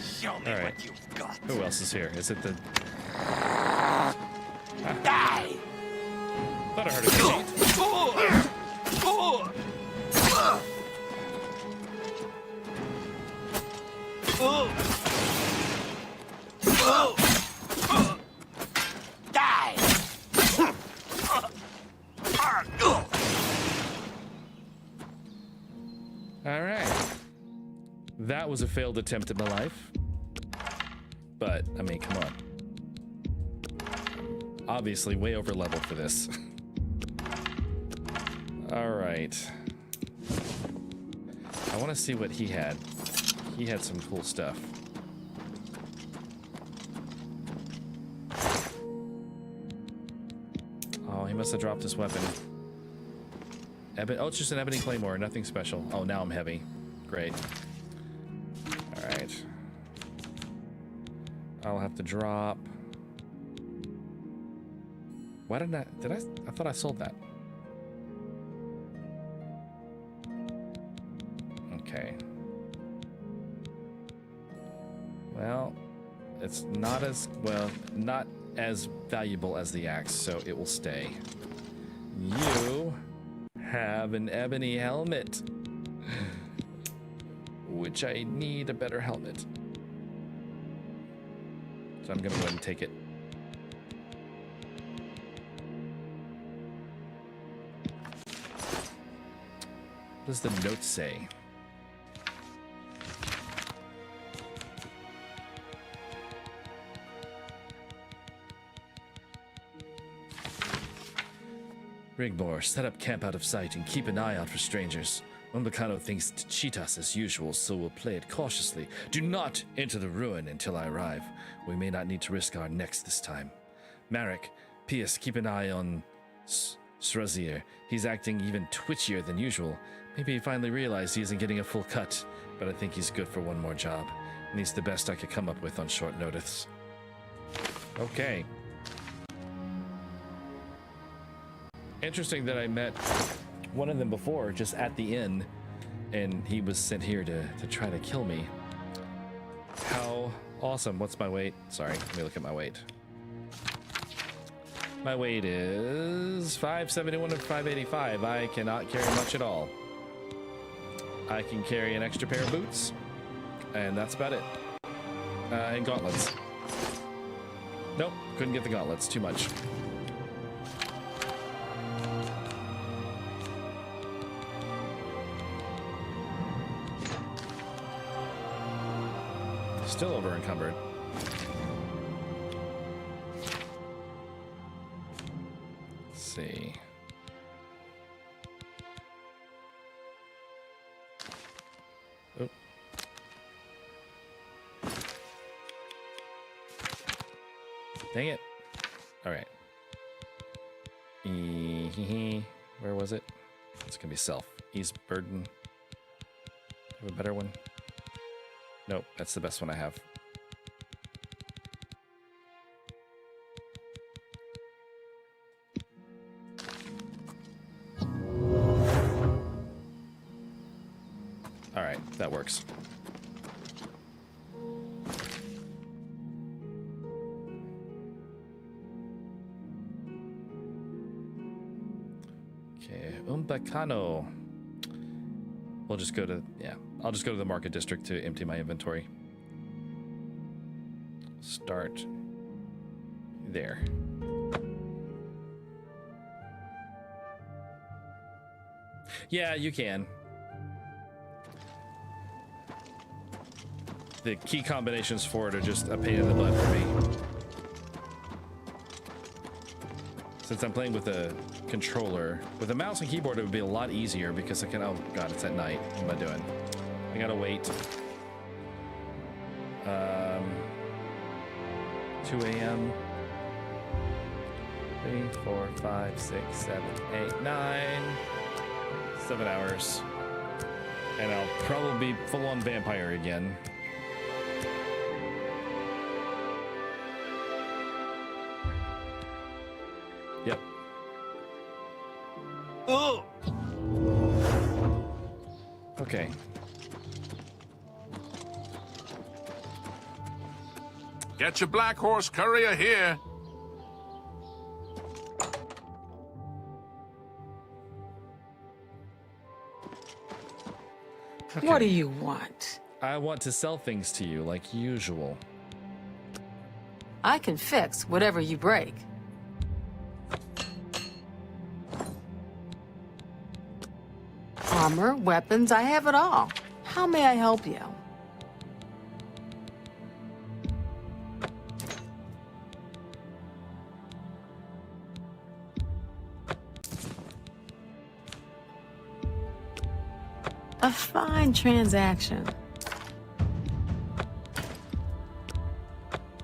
Show me All right. what you've got. Who else is here? Is it the... Die! Thought I heard a grenade. Die! All right. That was a failed attempt at my life. But, I mean, come on. Obviously way over level for this. All right. I want to see what he had. He had some cool stuff. Oh, he must have dropped his weapon. Oh, it's just an ebony claymore, nothing special. Oh, now I'm heavy. Great. All right. I'll have to drop. Why didn't I thought I sold that. Okay. Well, it's not as valuable as the axe, so it will stay. You have an ebony helmet, which I need a better helmet. So I'm gonna go ahead and take it. What does the note say? Rigmore, set up camp out of sight and keep an eye out for strangers. Umbacano thinks to cheat us as usual, so we'll play it cautiously. Do not enter the ruin until I arrive. We may not need to risk our necks this time. Marek, P.S. keep an eye on Srazir. He's acting even twitchier than usual. Maybe he finally realized he isn't getting a full cut, but I think he's good for one more job. And he's the best I could come up with on short notice. Okay. Interesting that I met one of them before, just at the inn, and he was sent here to try to kill me. How awesome. What's my weight? Sorry, let me look at my weight. My weight is 571 and 585. I cannot carry much at all. I can carry an extra pair of boots, and that's about it. And gauntlets. Nope, couldn't get the gauntlets. Too much. Still over encumbered. Let's see. Dang it. All right. Where was it? It's gonna be self. Ease burden. Have a better one? Nope, that's the best one I have. All right, that works. Okay, Umbacano. We'll just go to, yeah, I'll just go to the market district to empty my inventory. Start there. Yeah, you can. The key combinations for it are just a pain in the butt for me. Since I'm playing with a controller, with a mouse and keyboard, it would be a lot easier because I can, oh god, it's at night. What am I doing? I gotta wait. 2 a.m. 3, 4, 5, 6, 7, 8, 9. 7 hours. And I'll probably be full-on vampire again. Yep. Oh! Okay. Get your black horse courier here. Okay. What do you want? I want to sell things to you like usual. I can fix whatever you break. Armor, weapons, I have it all. How may I help you? A fine transaction.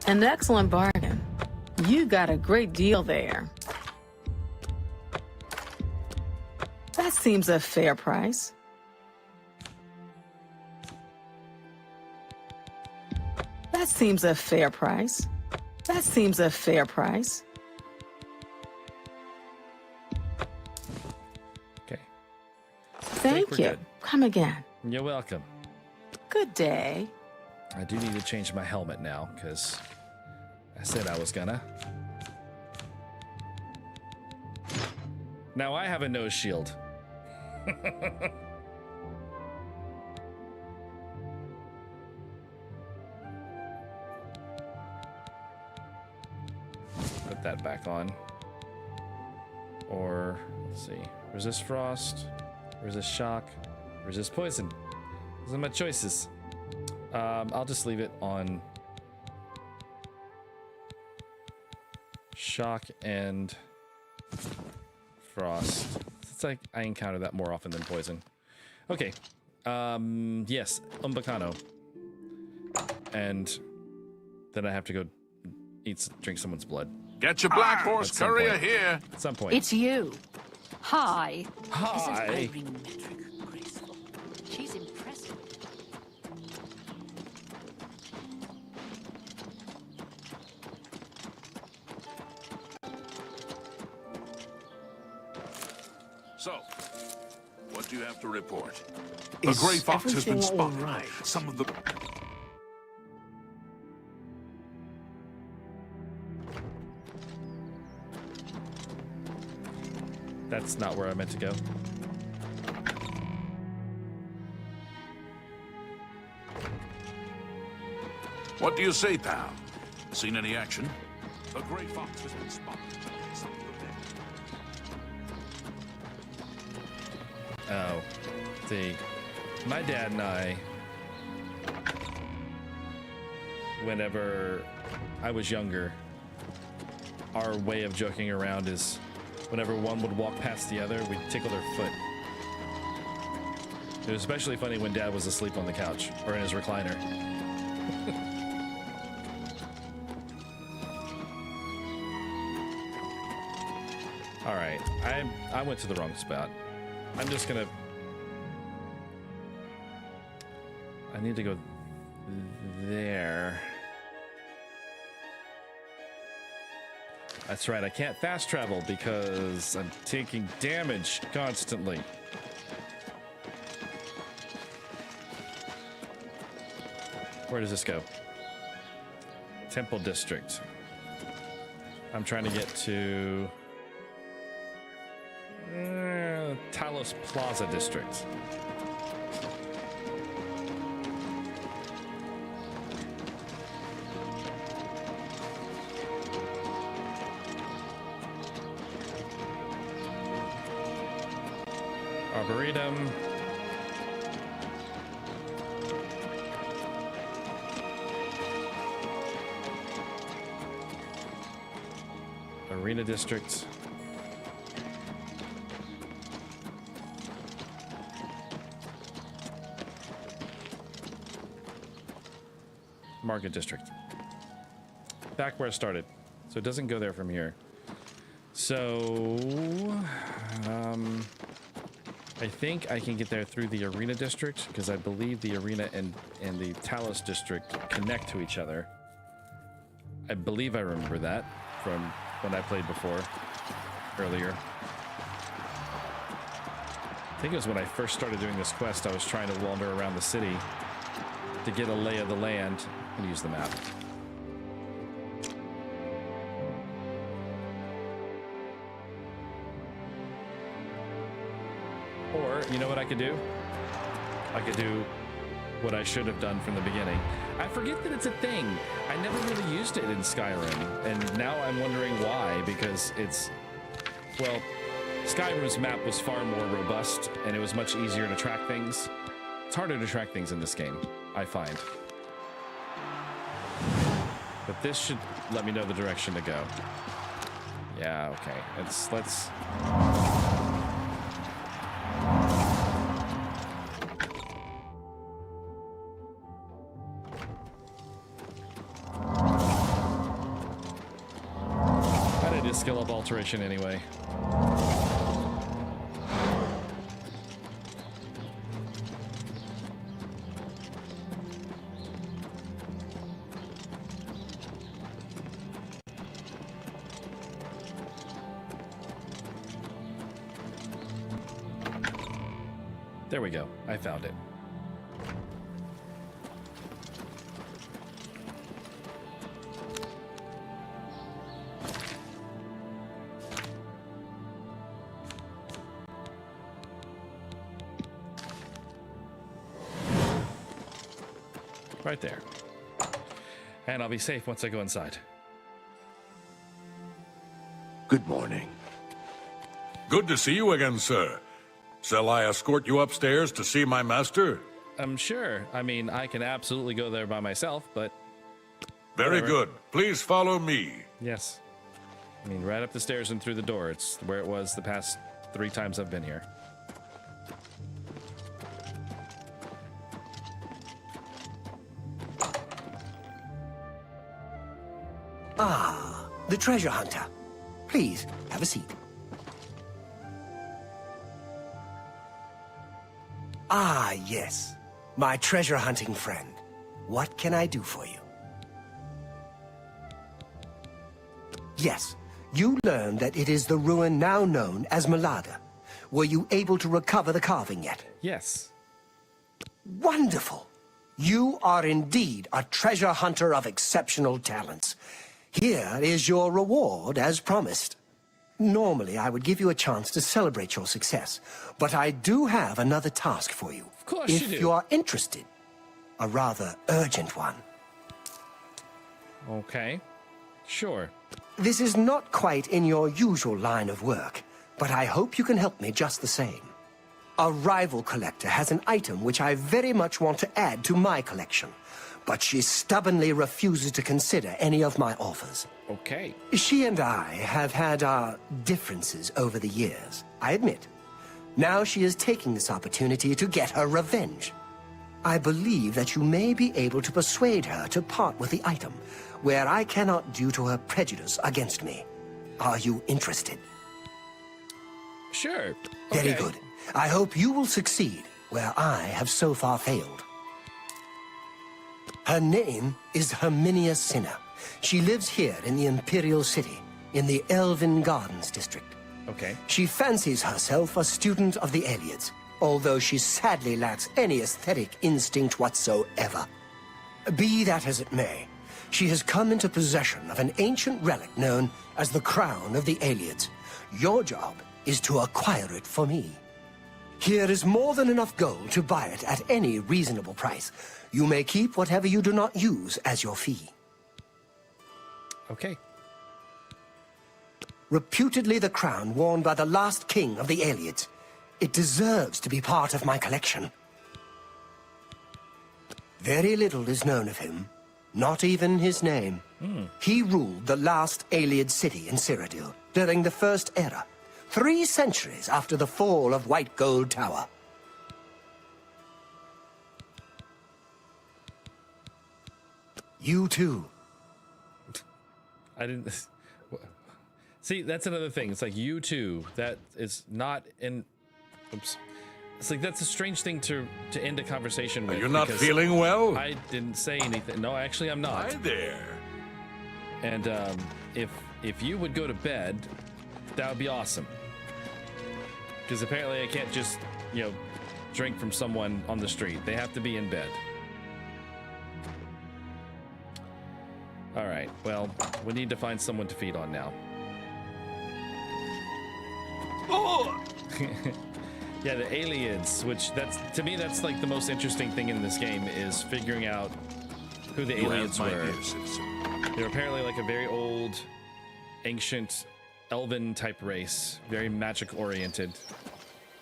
An excellent bargain. You got a great deal there. That seems a fair price. That seems a fair price. That seems a fair price. Okay. Thank you. Good. Come again. You're welcome. Good day. I do need to change my helmet now, because I said I was gonna. Now I have a nose shield. Put that back on. Or, let's see. Resist frost, resist shock, resist poison. Those are my choices. I'll just leave it on shock and frost. It's like I encounter that more often than poison. Okay. Yes, Umbacano. And then I have to go drink someone's blood. Get your black horse At some courier point. here. At some point. It's you. Hi. Hi. Isn't Irene metric graceful? She's impressive. So, what do you have to report? Is A gray fox has been everything all spotted. right? Some of the... That's not where I meant to go. What do you say, pal? Seen any action? A gray fox has been spotted. Some of the... Oh. See, my dad and I, whenever I was younger, our way of joking around is whenever one would walk past the other, we'd tickle their foot. It was especially funny when Dad was asleep on the couch or in his recliner. All right, I went to the wrong spot. I'm just gonna. I need to go there. That's right. I can't fast travel because I'm taking damage constantly. Where does this go? Temple District. I'm trying to get to Talos Plaza District. Arboretum. Arena District. Market District. Back where I started. So it doesn't go there from here. So, I think I can get there through the Arena District because I believe the Arena and the Talos District connect to each other. I believe I remember that from when I played before, earlier. I think it was when I first started doing this quest, I was trying to wander around the city to get a lay of the land and use the map. Or, you know what I could do? I could do what I should have done from the beginning. I forget that it's a thing. I never really used it in Skyrim, and now I'm wondering why, because it's, well, Skyrim's map was far more robust, and it was much easier to track things. It's harder to track things in this game, I find. But this should let me know the direction to go. Yeah, okay. Let's... Skill up alteration anyway. There we go. I found it. Right there. And I'll be safe once I go inside. Good morning. Good to see you again, sir. Shall I escort you upstairs to see my master? Sure. I mean, I can absolutely go there by myself, but... Very whatever. good. Please follow me. Yes. I mean, right up the stairs and through the door. It's where it was the past 3 times I've been here. Ah, the treasure hunter. Please, have a seat. Ah, yes. My treasure hunting friend. What can I do for you? Yes, you learned that it is the ruin now known as Malada. Were you able to recover the carving yet? Yes. Wonderful! You are indeed a treasure hunter of exceptional talents. Here is your reward as promised. Normally, I would give you a chance to celebrate your success, but I do have another task for you. Of course you do. If you are interested. A rather urgent one. Okay. Sure. This is not quite in your usual line of work, but I hope you can help me just the same. A rival collector has an item which I very much want to add to my collection, but she stubbornly refuses to consider any of my offers. Okay. She and I have had our differences over the years, I admit. Now she is taking this opportunity to get her revenge. I believe that you may be able to persuade her to part with the item, where I cannot due to her prejudice against me. Are you interested? Sure. Very Okay. good. I hope you will succeed where I have so far failed. Her name is Herminia Sinner. She lives here in the Imperial City, in the Elven Gardens district. Okay. She fancies herself a student of the Aelids, although she sadly lacks any aesthetic instinct whatsoever. Be that as it may, she has come into possession of an ancient relic known as the Crown of the Aelids. Your job is to acquire it for me. Here is more than enough gold to buy it at any reasonable price. You may keep whatever you do not use as your fee. Okay. Reputedly the crown worn by the last king of the Aelids. It deserves to be part of my collection. Very little is known of him, not even his name. He ruled the last Aeliad city in Cyrodiil during the First Era, 3 centuries after the fall of White Gold Tower. You too. I didn't... See, that's another thing. It's like, you too. That is not in... Oops. It's like, that's a strange thing to end a conversation with. You're not because feeling well? I didn't say anything. No, actually, I'm not. Hi there. And if you would go to bed, that would be awesome. Because apparently I can't just, you know, drink from someone on the street. They have to be in bed. All right, well, we need to find someone to feed on now. Yeah, the Aelids, which to me that's like the most interesting thing in this game is figuring out who the Aelids were. They're apparently like a very old, ancient, elven type race, very magic oriented,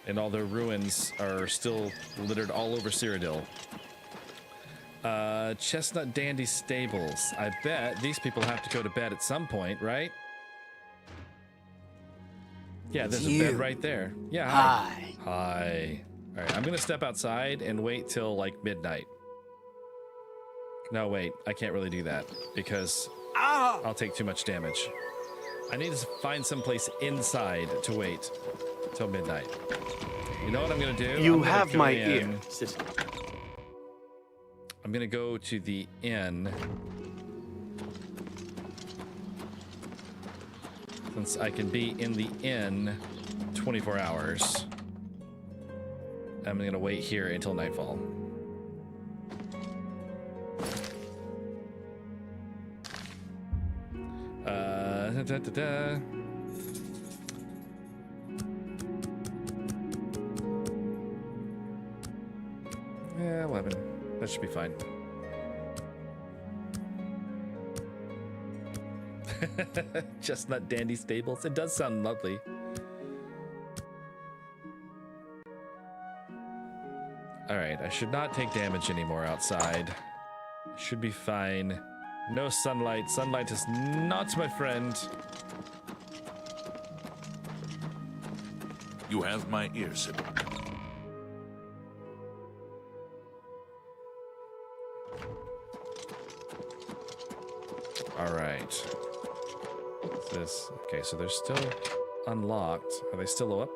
and all their ruins are still littered all over Cyrodiil. Chestnut Dandy Stables. I bet these people have to go to bed at some point, right? Yeah, there's a bed right there. Yeah, hi. Hi. All right, I'm gonna step outside and wait till like midnight. No, wait, I can't really do that because I'll take too much damage. I need to find some place inside to wait till midnight. You know what I'm gonna do? You have my ear. I'm gonna go to the inn. Since I can be in the inn 24 hours. I'm gonna wait here until nightfall. Yeah, 11. That should be fine. Chestnut Dandy Stables. It does sound lovely. Alright, I should not take damage anymore outside. Should be fine. No sunlight. Sunlight is not my friend. You have my ear, Sybil. Alright. This okay, so they're still unlocked. Are they still up?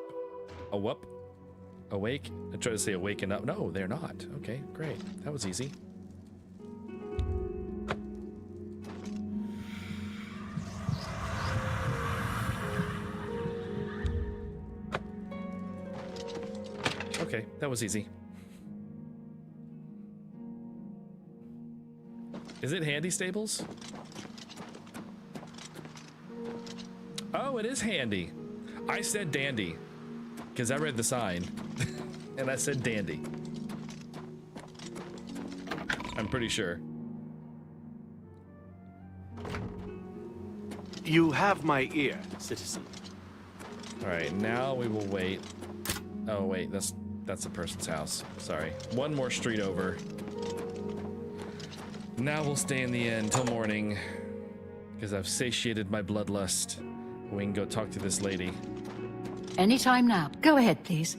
Awake? I tried to say awaken up. No, they're not. Okay, great. That was easy. Okay, that was easy. Is it Handy Stables? Oh, it is Handy. I said Dandy because I read the sign and I said Dandy. I'm pretty sure. You have my ear, citizen. All right, now we will wait. Oh wait, that's a person's house. Sorry. One more street over. Now we'll stay in the inn till morning because I've satiated my bloodlust. We can go talk to this lady. Anytime now. Go ahead, please.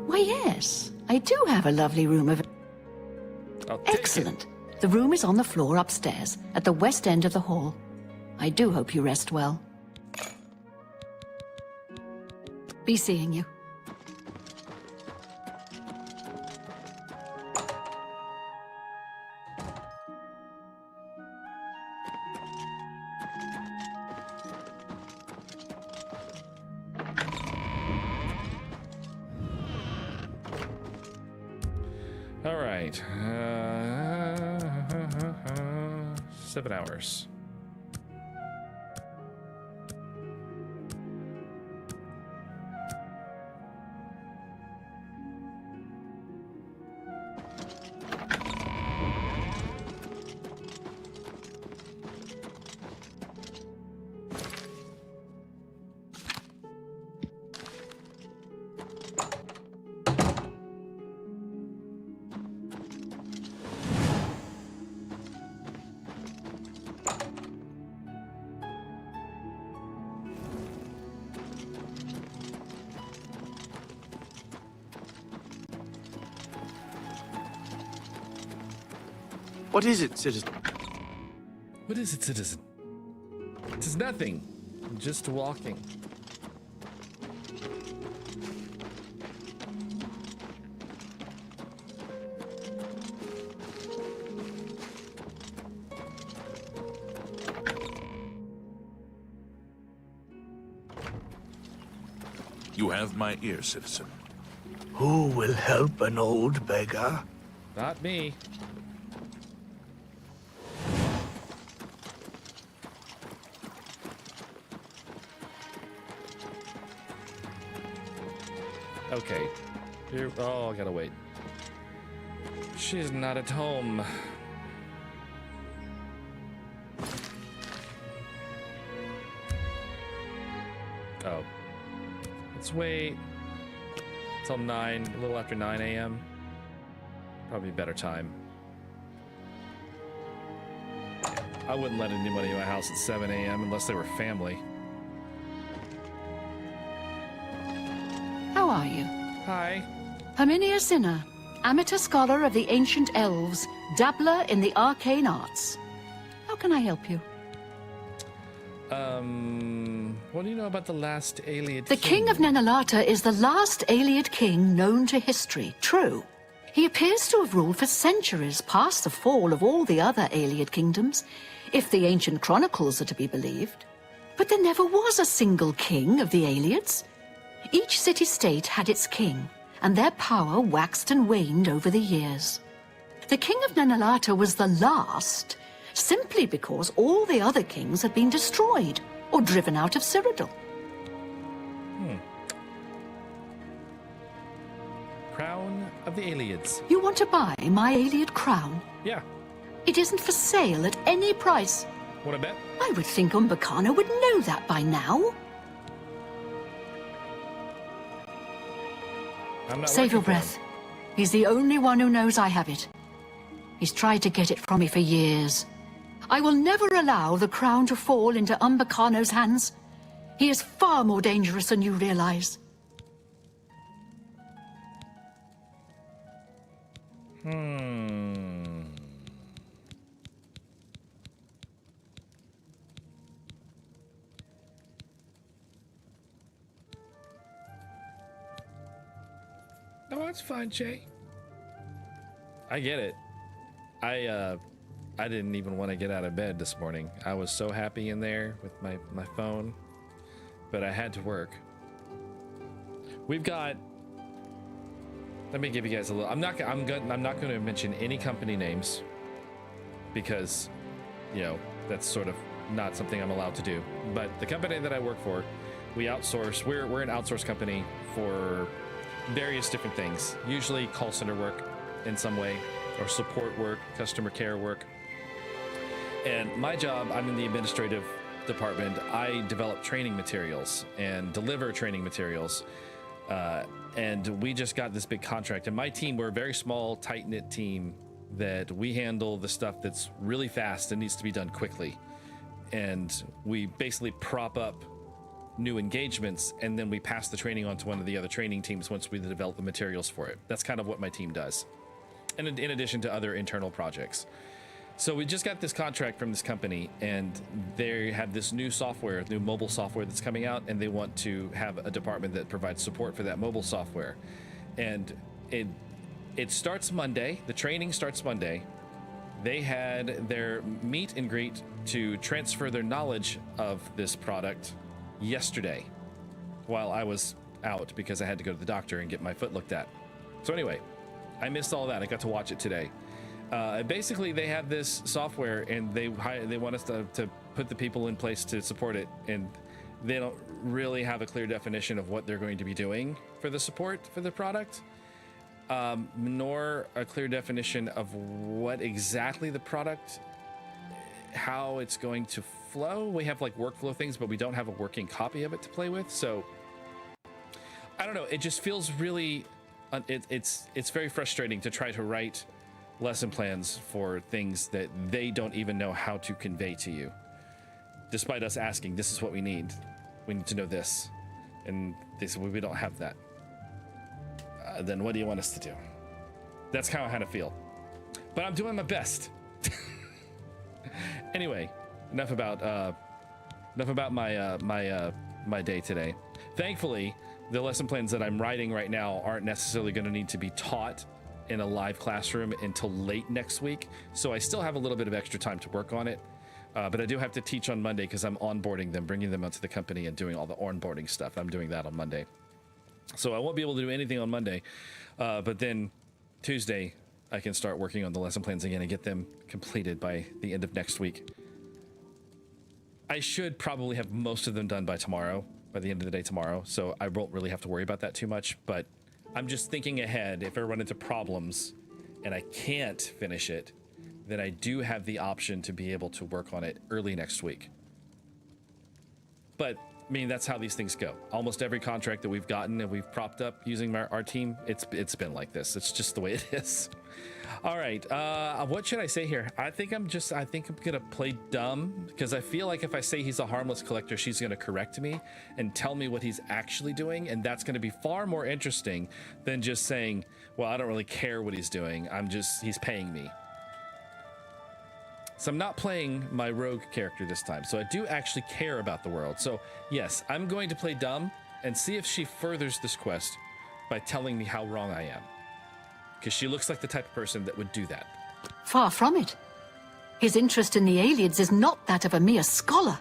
Why, yes. I do have a lovely room of... I'll take Excellent. The room is on the floor upstairs, at the west end of the hall. I do hope you rest well. Be seeing you. All right. 7 hours. What is it, citizen? What is it, citizen? It is nothing. I'm just walking. You have my ear, citizen. Who will help an old beggar? Not me. Okay. Here, oh, I gotta wait. She's not at home. Oh. Let's wait till 9, a little after 9 a.m. Probably a better time. I wouldn't let anybody in my house at 7 a.m. unless they were family. How are you? Hi. Herminia Sinner, amateur scholar of the ancient elves, dabbler in the arcane arts. How can I help you? What do you know about the last Ayleid The King of Nenalata is the last Ayleid king known to history, true. He appears to have ruled for centuries past the fall of all the other Ayleid kingdoms, if the ancient chronicles are to be believed. But there never was a single king of the Ayleids. Each city-state had its king, and their power waxed and waned over the years. The King of Nenalata was the last, simply because all the other kings had been destroyed or driven out of Cyrodiil. Crown of the Ayleids. You want to buy my Ayleid crown? Yeah. It isn't for sale at any price. Want to bet? I would think Umbacano would know that by now. I'm not Save your working for him. breath. He's the only one who knows I have it. He's tried to get it from me for years. I will never allow the crown to fall into Umbacano's hands. He is far more dangerous than you realize. No, that's fine, Jay. I get it. I didn't even want to get out of bed this morning. I was so happy in there with my phone, but I had to work. We've got. Let me give you guys a little. I'm not going to mention any company names because, you know, that's sort of not something I'm allowed to do. But the company that I work for, we outsource. We're an outsource company for various different things. Usually call center work in some way, or support work, customer care work. And my job, I'm in the administrative department. I develop training materials and deliver training materials. And we just got this big contract. And my team, we're a very small, tight-knit team that we handle the stuff that's really fast and needs to be done quickly. And we basically prop up new engagements, and then we pass the training on to one of the other training teams once we develop the materials for it. That's kind of what my team does. And in addition to other internal projects. So we just got this contract from this company, and they have this new software, new mobile software that's coming out, and they want to have a department that provides support for that mobile software. And it starts Monday. The training starts Monday. They had their meet and greet to transfer their knowledge of this product yesterday while I was out because I had to go to the doctor and get my foot looked at. So anyway, I missed all that. I got to watch it today. Basically, they have this software, and they want us to put the people in place to support it, and they don't really have a clear definition of what they're going to be doing for the support for the product, nor a clear definition of what exactly the product, how it's going to flow. We have like workflow things, but we don't have a working copy of it to play with. So I don't know. It just feels really, it's very frustrating to try to write lesson plans for things that they don't even know how to convey to you, despite us asking, this is what we need to know this, and they said, well, we don't have that. Then what do you want us to do? That's how I kind of feel, but I'm doing my best. Anyway, enough about my day today. Thankfully, the lesson plans that I'm writing right now aren't necessarily going to need to be taught in a live classroom until late next week, so I still have a little bit of extra time to work on it, but I do have to teach on Monday because I'm onboarding them, bringing them onto the company and doing all the onboarding stuff. I'm doing that on Monday, so I won't be able to do anything on Monday, but then Tuesday I can start working on the lesson plans again and get them completed by the end of next week. I should probably have most of them done by tomorrow, by the end of the day tomorrow, so I won't really have to worry about that too much, but I'm just thinking ahead. If I run into problems and I can't finish it, then I do have the option to be able to work on it early next week. But I mean, that's how these things go. Almost every contract that we've gotten and we've propped up using our team, it's been like this. It's just the way it is. All right, what should I say here? I think I'm gonna play dumb, because I feel like if I say he's a harmless collector, she's gonna correct me and tell me what he's actually doing, and that's gonna be far more interesting than just saying, well, I don't really care what he's doing, he's paying me. So I'm not playing my rogue character this time, so I do actually care about the world. So yes, I'm going to play dumb and see if she furthers this quest by telling me how wrong I am, because she looks like the type of person that would do that. Far from it. His interest in the aliens is not that of a mere scholar.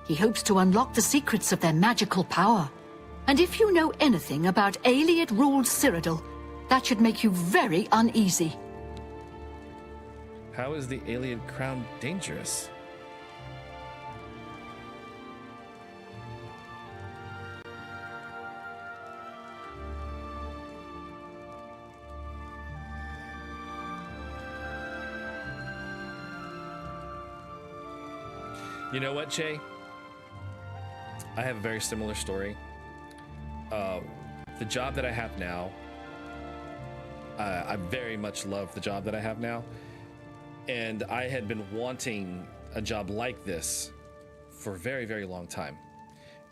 He hopes to unlock the secrets of their magical power. And if you know anything about Ayleid-ruled Cyrodiil, that should make you very uneasy. How is the Ayleid crown dangerous? You know what, Jay? I have a very similar story. The job that I have now, I very much love the job that I have now. And I had been wanting a job like this for a very, very long time.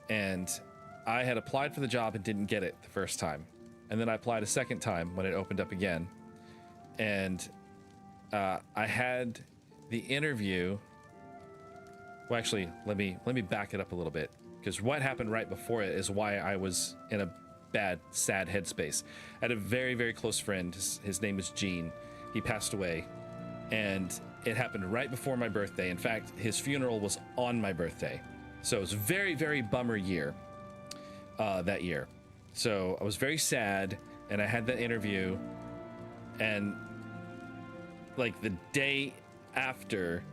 And I had applied for the job and didn't get it the first time. And then I applied a second time when it opened up again. And I had the interview. Well, actually, let me back it up a little bit, because what happened right before it is why I was in a bad, sad headspace. I had a very, very close friend. His name is Gene. He passed away. And it happened right before my birthday. In fact, his funeral was on my birthday. So it was a very, very bummer year that year. So I was very sad, and I had that interview. And like the day after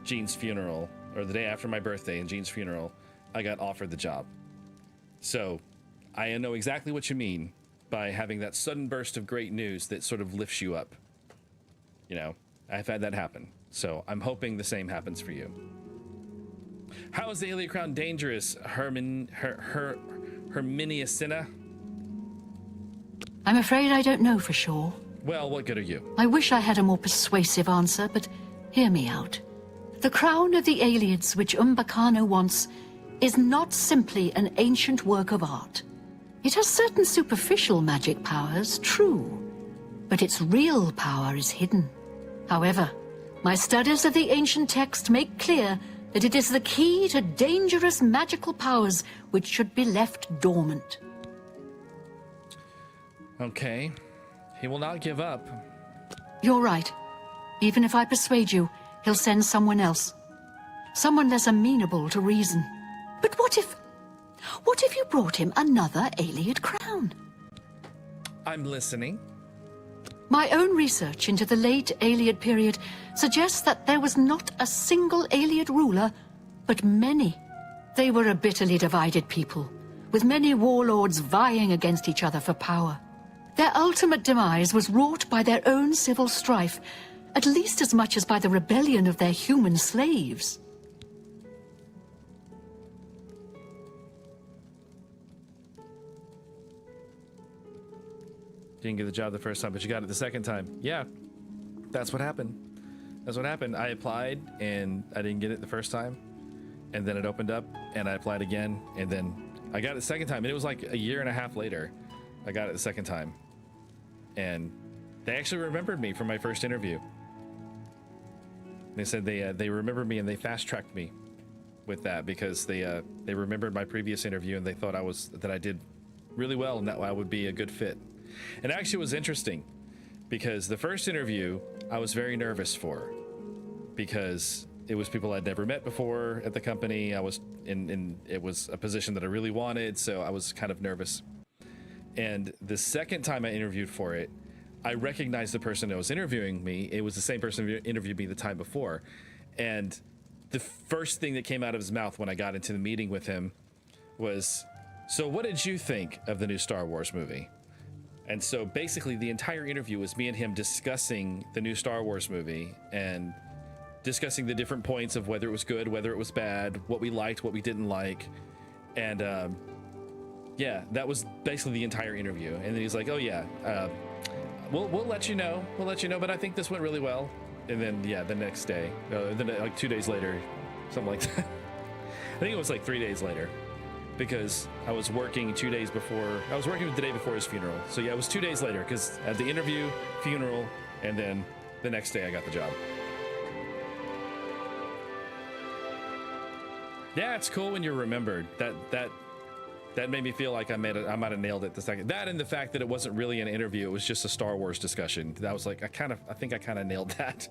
Gene's funeral, or the day after my birthday and Gene's funeral, I got offered the job. So I know exactly what you mean by having that sudden burst of great news that sort of lifts you up. You know, I've had that happen, so I'm hoping the same happens for you. How is the Ayleid crown dangerous, Herminiacina? I'm afraid I don't know for sure. Well, what good are you? I wish I had a more persuasive answer, but hear me out. The crown of the Ayleids which Umbacano wants is not simply an ancient work of art. It has certain superficial magic powers, true, but its real power is hidden. However, my studies of the ancient text make clear that it is the key to dangerous magical powers which should be left dormant. Okay. He will not give up. You're right. Even if I persuade you, he'll send someone else. Someone less amenable to reason. But what if you brought him another Ayleid crown? I'm listening. My own research into the late Ayleid period suggests that there was not a single Ayleid ruler, but many. They were a bitterly divided people, with many warlords vying against each other for power. Their ultimate demise was wrought by their own civil strife, at least as much as by the rebellion of their human slaves. Didn't get the job the first time, but you got it the second time. Yeah, that's what happened. That's what happened. I applied, and I didn't get it the first time. And then it opened up, and I applied again, and then I got it the second time. And it was like a year and a half later, I got it the second time. And they actually remembered me from my first interview. They said they remembered me, and they fast-tracked me with that because they remembered my previous interview, and they thought that I did really well, and that I would be a good fit. And actually it was interesting because the first interview I was very nervous for because it was people I'd never met before at the company. I was it was a position that I really wanted, so I was kind of nervous. And the second time I interviewed for it, I recognized the person that was interviewing me. It was the same person who interviewed me the time before. And the first thing that came out of his mouth when I got into the meeting with him was, "So what did you think of the new Star Wars movie?" And so basically the entire interview was me and him discussing the new Star Wars movie and discussing the different points of whether it was good, whether it was bad, what we liked, what we didn't like. And yeah, that was basically the entire interview. And then he's like, "Oh yeah, we'll let you know. We'll let you know, but I think this went really well." And then yeah, the next day, then like 2 days later, something like that. I think it was like 3 days later. Because I was working 2 days before, I was working the day before his funeral. So yeah, it was 2 days later because at the interview, funeral, and then the next day I got the job. Yeah, it's cool when you're remembered. That made me feel like I might have nailed it the second. That and the fact that it wasn't really an interview, it was just a Star Wars discussion. That was like, I think I kind of nailed that.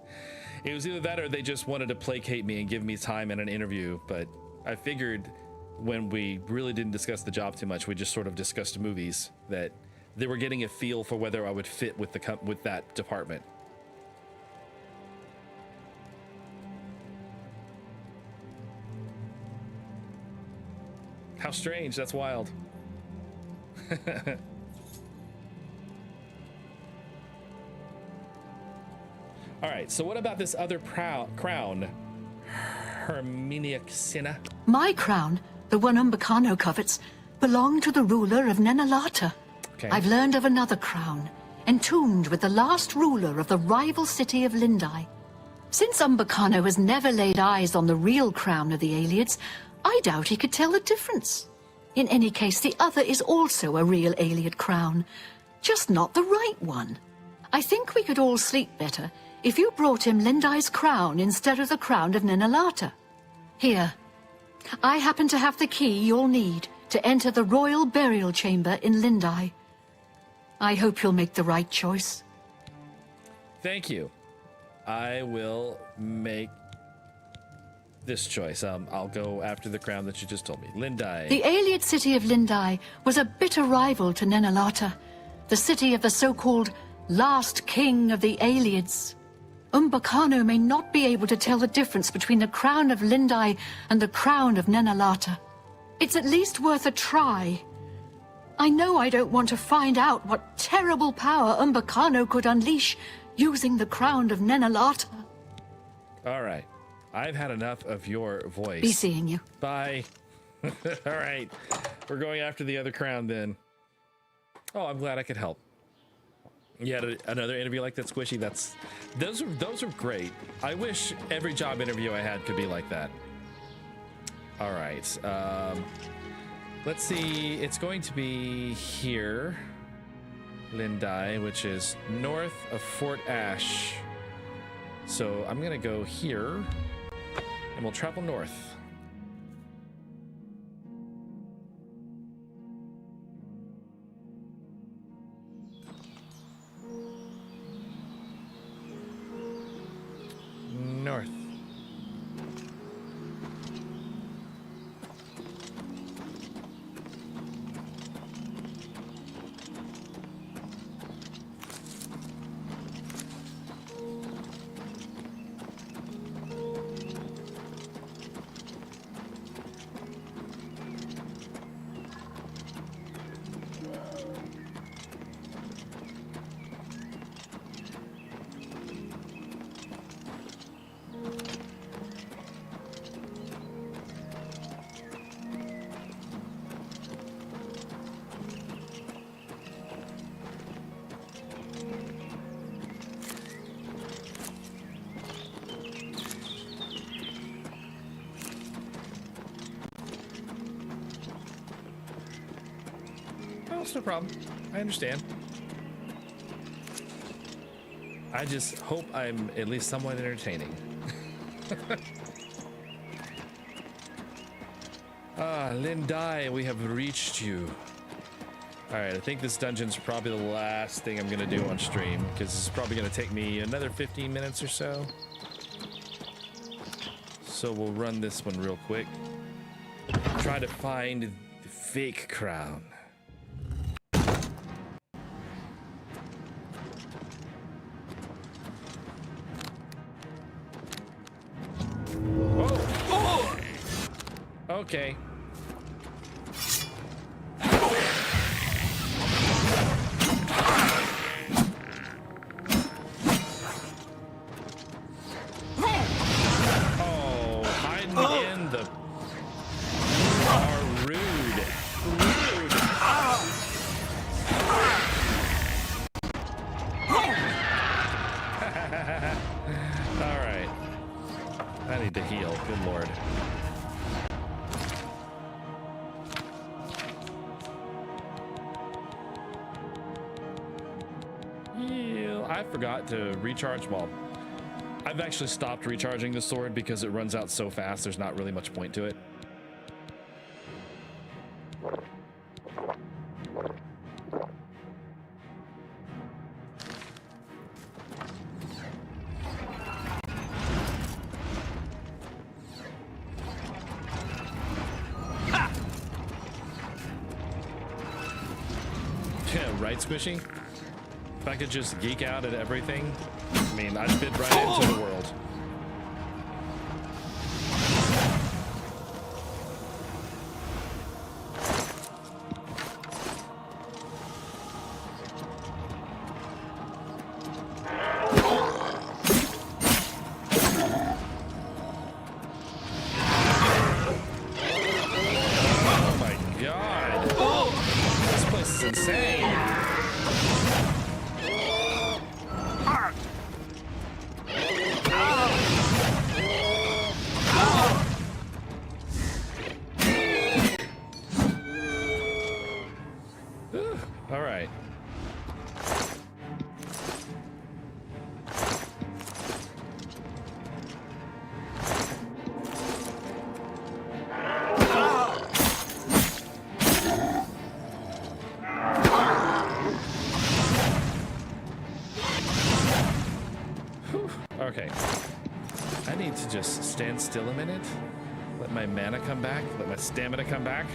It was either that or they just wanted to placate me and give me time in an interview, but I figured when we really didn't discuss the job too much, we just sort of discussed movies, that they were getting a feel for whether I would fit with with that department. How strange, that's wild. All right, so what about this other crown? Herminia Cinna? My crown, the one Umbacano covets, belonged to the ruler of Nenalata. Okay. I've learned of another crown, entombed with the last ruler of the rival city of Lindai. Since Umbacano has never laid eyes on the real crown of the Ayleids, I doubt he could tell the difference. In any case, the other is also a real Ayleid crown, just not the right one. I think we could all sleep better if you brought him Lindai's crown instead of the crown of Nenalata. Here, I happen to have the key you'll need to enter the royal burial chamber in Lindai. I hope you'll make the right choice. Thank you. I will make this choice. I'll go after the crown that you just told me. Lindai. The Ayleid city of Lindai was a bitter rival to Nenalata, the city of the so-called last king of the Ayleids. Umbacano may not be able to tell the difference between the crown of Lindai and the crown of Nenalata. It's at least worth a try. I know I don't want to find out what terrible power Umbacano could unleash using the crown of Nenalata. All right. I've had enough of your voice. Be seeing you. Bye. All right. We're going after the other crown then. Oh, I'm glad I could help. You had another interview like that, Squishy? Those are great. I wish every job interview I had could be like that. All right. Let's see. It's going to be here. Lindai, which is north of Fort Ash. So I'm gonna go here, and we'll travel north. North. That's no problem. I understand. I just hope I'm at least somewhat entertaining. Ah, Lindai, we have reached you. Alright, I think this dungeon's probably the last thing I'm gonna do on stream, because it's probably gonna take me another 15 minutes or so. So we'll run this one real quick. Try to find the fake crown. Okay. Oh, hiding in the... You are rude. Rude. All right. I need to heal. Good Lord. I forgot to recharge. Well, I've actually stopped recharging the sword because it runs out so fast. There's not really much point to it. Yeah, right, Squishy? If I could just geek out at everything, I mean, I'd fit right into the world. Oh my god. This place is insane. All right. Whew. Okay. I need to just stand still a minute. Let my mana come back. Let my stamina come back.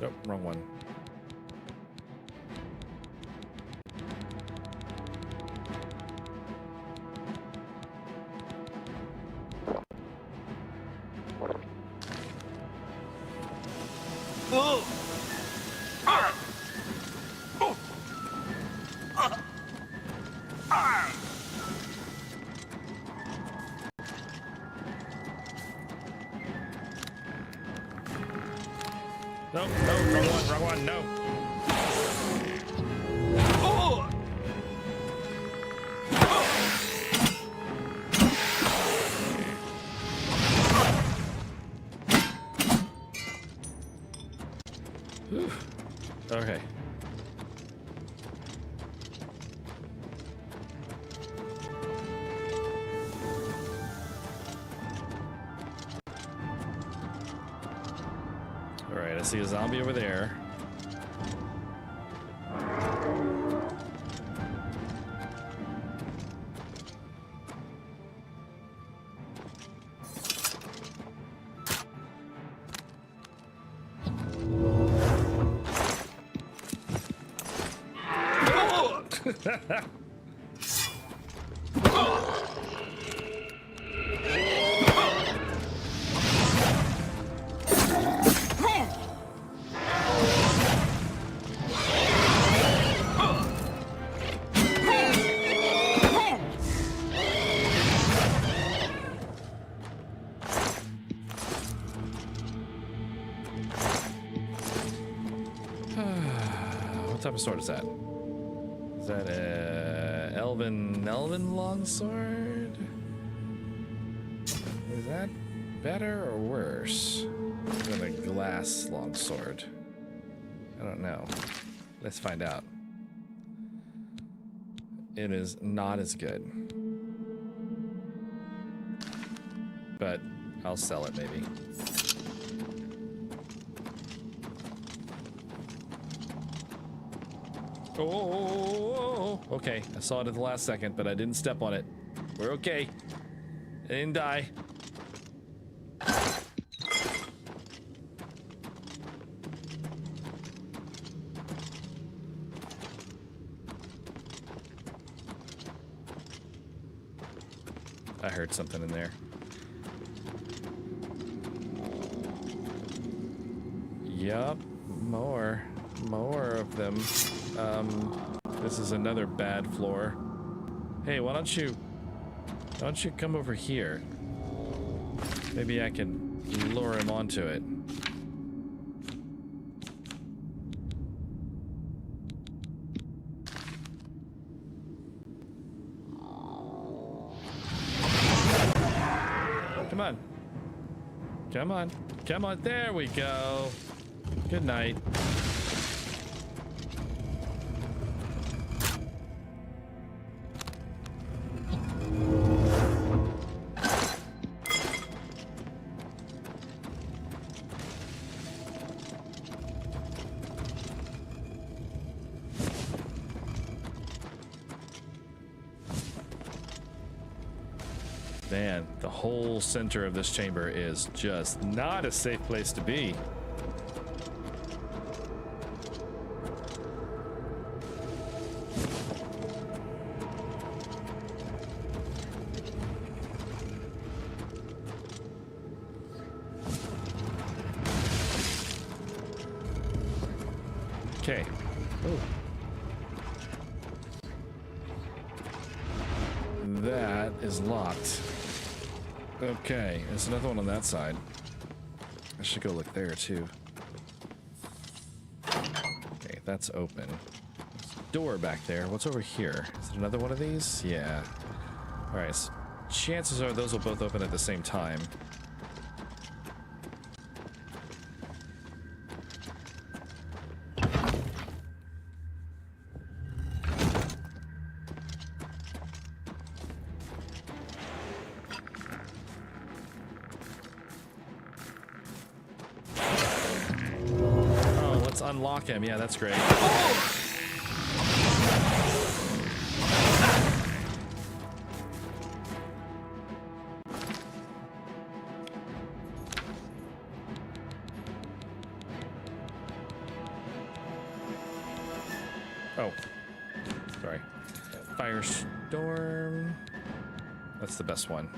Oh, wrong one. No, wrong one, no. Whew. Okay. All right, I see a zombie over there. What type of sword is that? Is that a elven longsword? Is that better or worse than a glass longsword? I don't know. Let's find out. It is not as good, but I'll sell it maybe. Oh, okay. I saw it at the last second, but I didn't step on it. We're okay. I didn't die. I heard something in there. Yup, more of them. This is another bad floor. Hey, why don't you come over here? Maybe I can lure him onto it. Come on. Come on. Come on. There we go. Good night. Man, the whole center of this chamber is just not a safe place to be. Okay. Ooh. That is locked. Okay, there's another one on that side. I should go look there too. Okay, that's open. There's a door back there. What's over here? Is it another one of these? Yeah. Alright, so chances are those will both open at the same time. Unlock him. Yeah, that's great. Oh, sorry. Firestorm. That's the best one.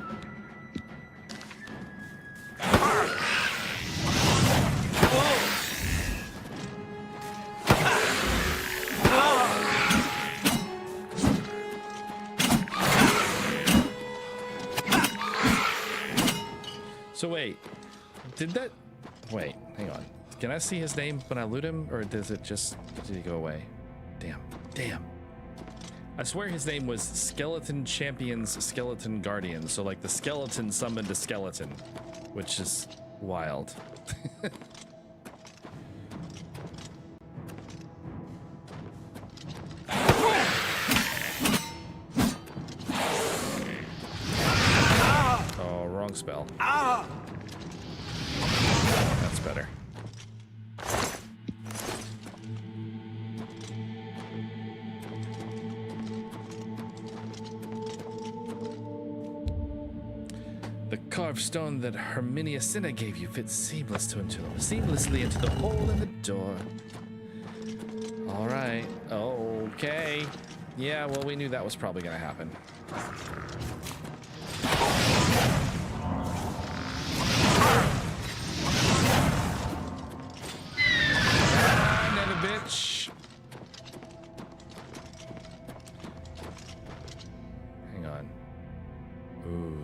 So wait, did that? Wait, hang on. Can I see his name when I loot him, or does it just did he go away? Damn. I swear his name was Skeleton Champions, Skeleton Guardians. So like the skeleton summoned a skeleton, which is wild. Oh, wrong spell. That's better. The carved stone that Herminia Cinna gave you fits seamlessly into the hole in the door. All right. Okay. Yeah, well, we knew that was probably going to happen. Another bitch. Hang on. Ooh.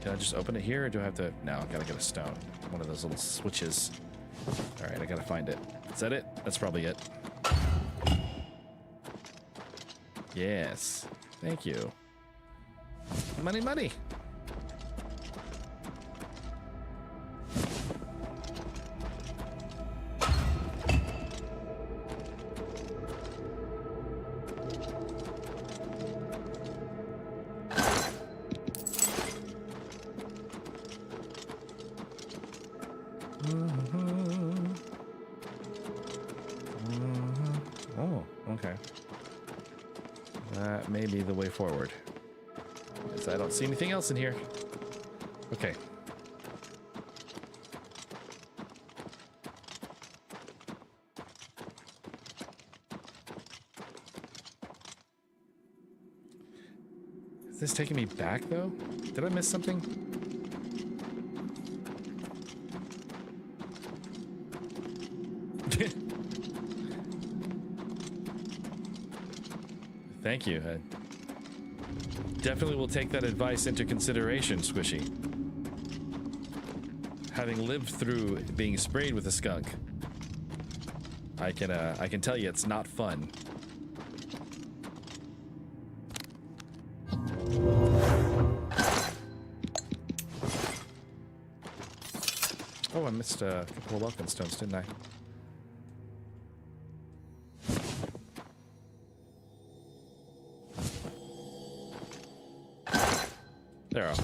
Can I just open it here, or do I have to? No, I gotta get a stone. One of those little switches. All right, I gotta find it. Is that it? That's probably it. Yes. Thank you. Money, money. Oh, okay. That may be the way forward. Because I don't see anything else in here. Okay. Is this taking me back, though? Did I miss something? Thank you. I definitely will take that advice into consideration, Squishy. Having lived through being sprayed with a skunk, I can tell you it's not fun. Oh, I missed a couple of welcome stones, didn't I?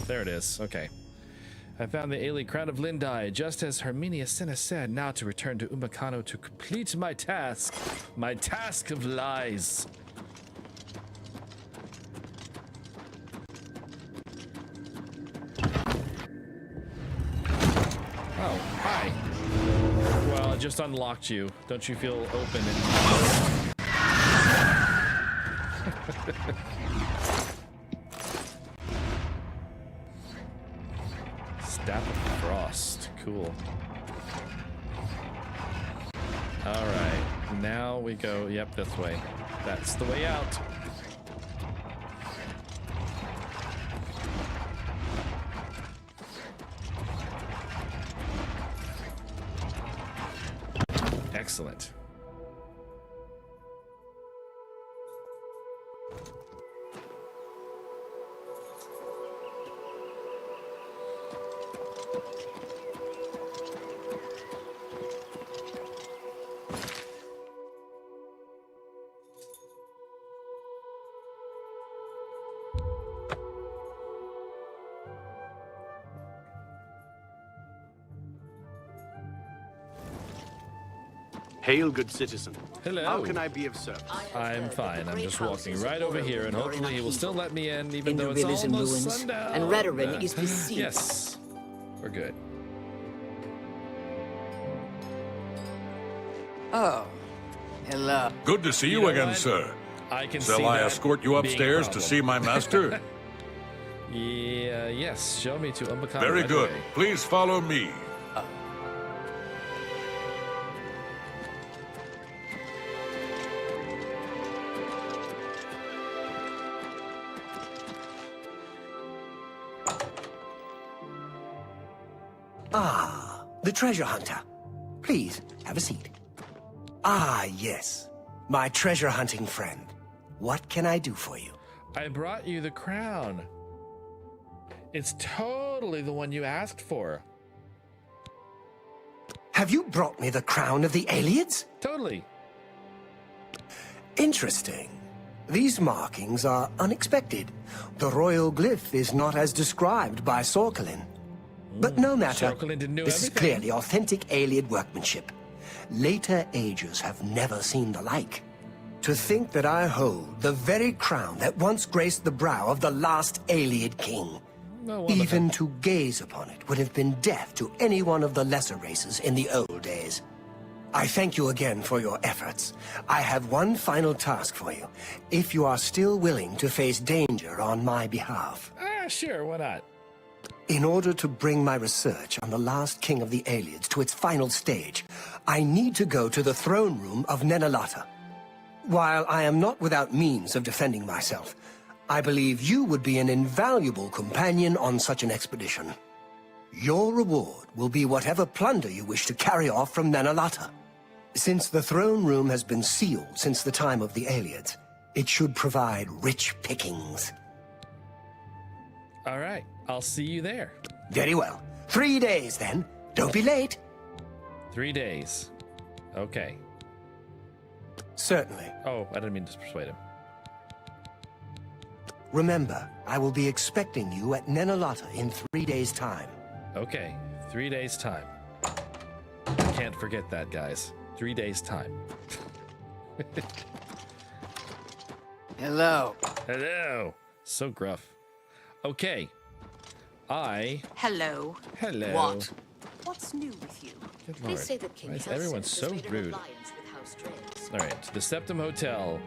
There it is. Okay. I found the Ailey Crown of Lindai, just as Herminia Cinna said. Now to return to Umakano to complete my task. My task of lies. Oh, hi. Well, I just unlocked you. Don't you feel open and... Staff of Frost. Cool. Alright. Now we go... Yep, this way. That's the way out. Excellent. Hail, good citizen. Hello. How can I be of service? I'm fine. I'm just walking right over here, and hopefully he will still let me in, even though it's Indra almost is in ruins, sundown. and Redoran is besieged. Yes, we're good. Oh, hello. Good to see you again, sir. I can Shall see I that escort you being a upstairs to problem. see my master? Yeah, yes. Show me to Umbakana. Very right good. away. Please follow me. the treasure hunter. Please, have a seat. Ah, yes. My treasure hunting friend. What can I do for you? I brought you the crown. It's totally the one you asked for. Have you brought me the crown of the Aliads? Totally. Interesting. These markings are unexpected. The royal glyph is not as described by Sorkelin. But no matter. Sorkelin didn't know This is everything. clearly authentic Aliad workmanship. Later ages have never seen the like. To think that I hold the very crown that once graced the brow of the last Aliad king. No wonder. Even to gaze upon it would have been death to any one of the lesser races in the old days. I thank you again for your efforts. I have one final task for you, if you are still willing to face danger on my behalf. Sure, why not? In order to bring my research on the last king of the Aliads to its final stage, I need to go to the throne room of Nenalata. While I am not without means of defending myself, I believe you would be an invaluable companion on such an expedition. Your reward will be whatever plunder you wish to carry off from Nenalata. Since the throne room has been sealed since the time of the Aliads, it should provide rich pickings. All right, I'll see you there. Very well. 3 days, then. Don't be late. 3 days. Okay. Certainly. Oh, I didn't mean to persuade him. Remember, I will be expecting you at Nenalata in 3 days' time. Okay, 3 days' time. Can't forget that, guys. 3 days' time. Hello. Hello. So gruff. Okay. Hello. Hello. What? What's new with you? Good They Lord. say that King Why is Kelso everyone has so made an rude? alliance with House Dreads. All right, to the Septum Hotel.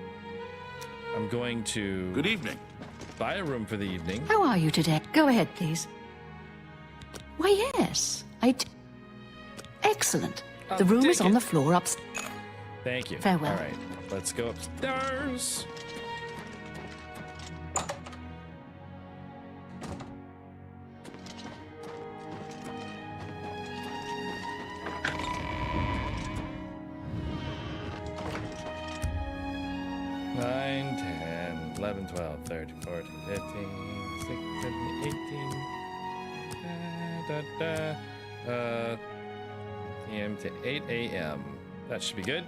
I'm going to... Good evening. Buy a room for the evening. How are you today? Go ahead, please. Why, yes. Excellent. I'll The room take is on it. the floor upstairs. Thank you. Farewell. All right, let's go upstairs. Nine, 10, 11, 12, 13, 14, 15, 16, 17, 18. PM to 8 a.m. That should be good.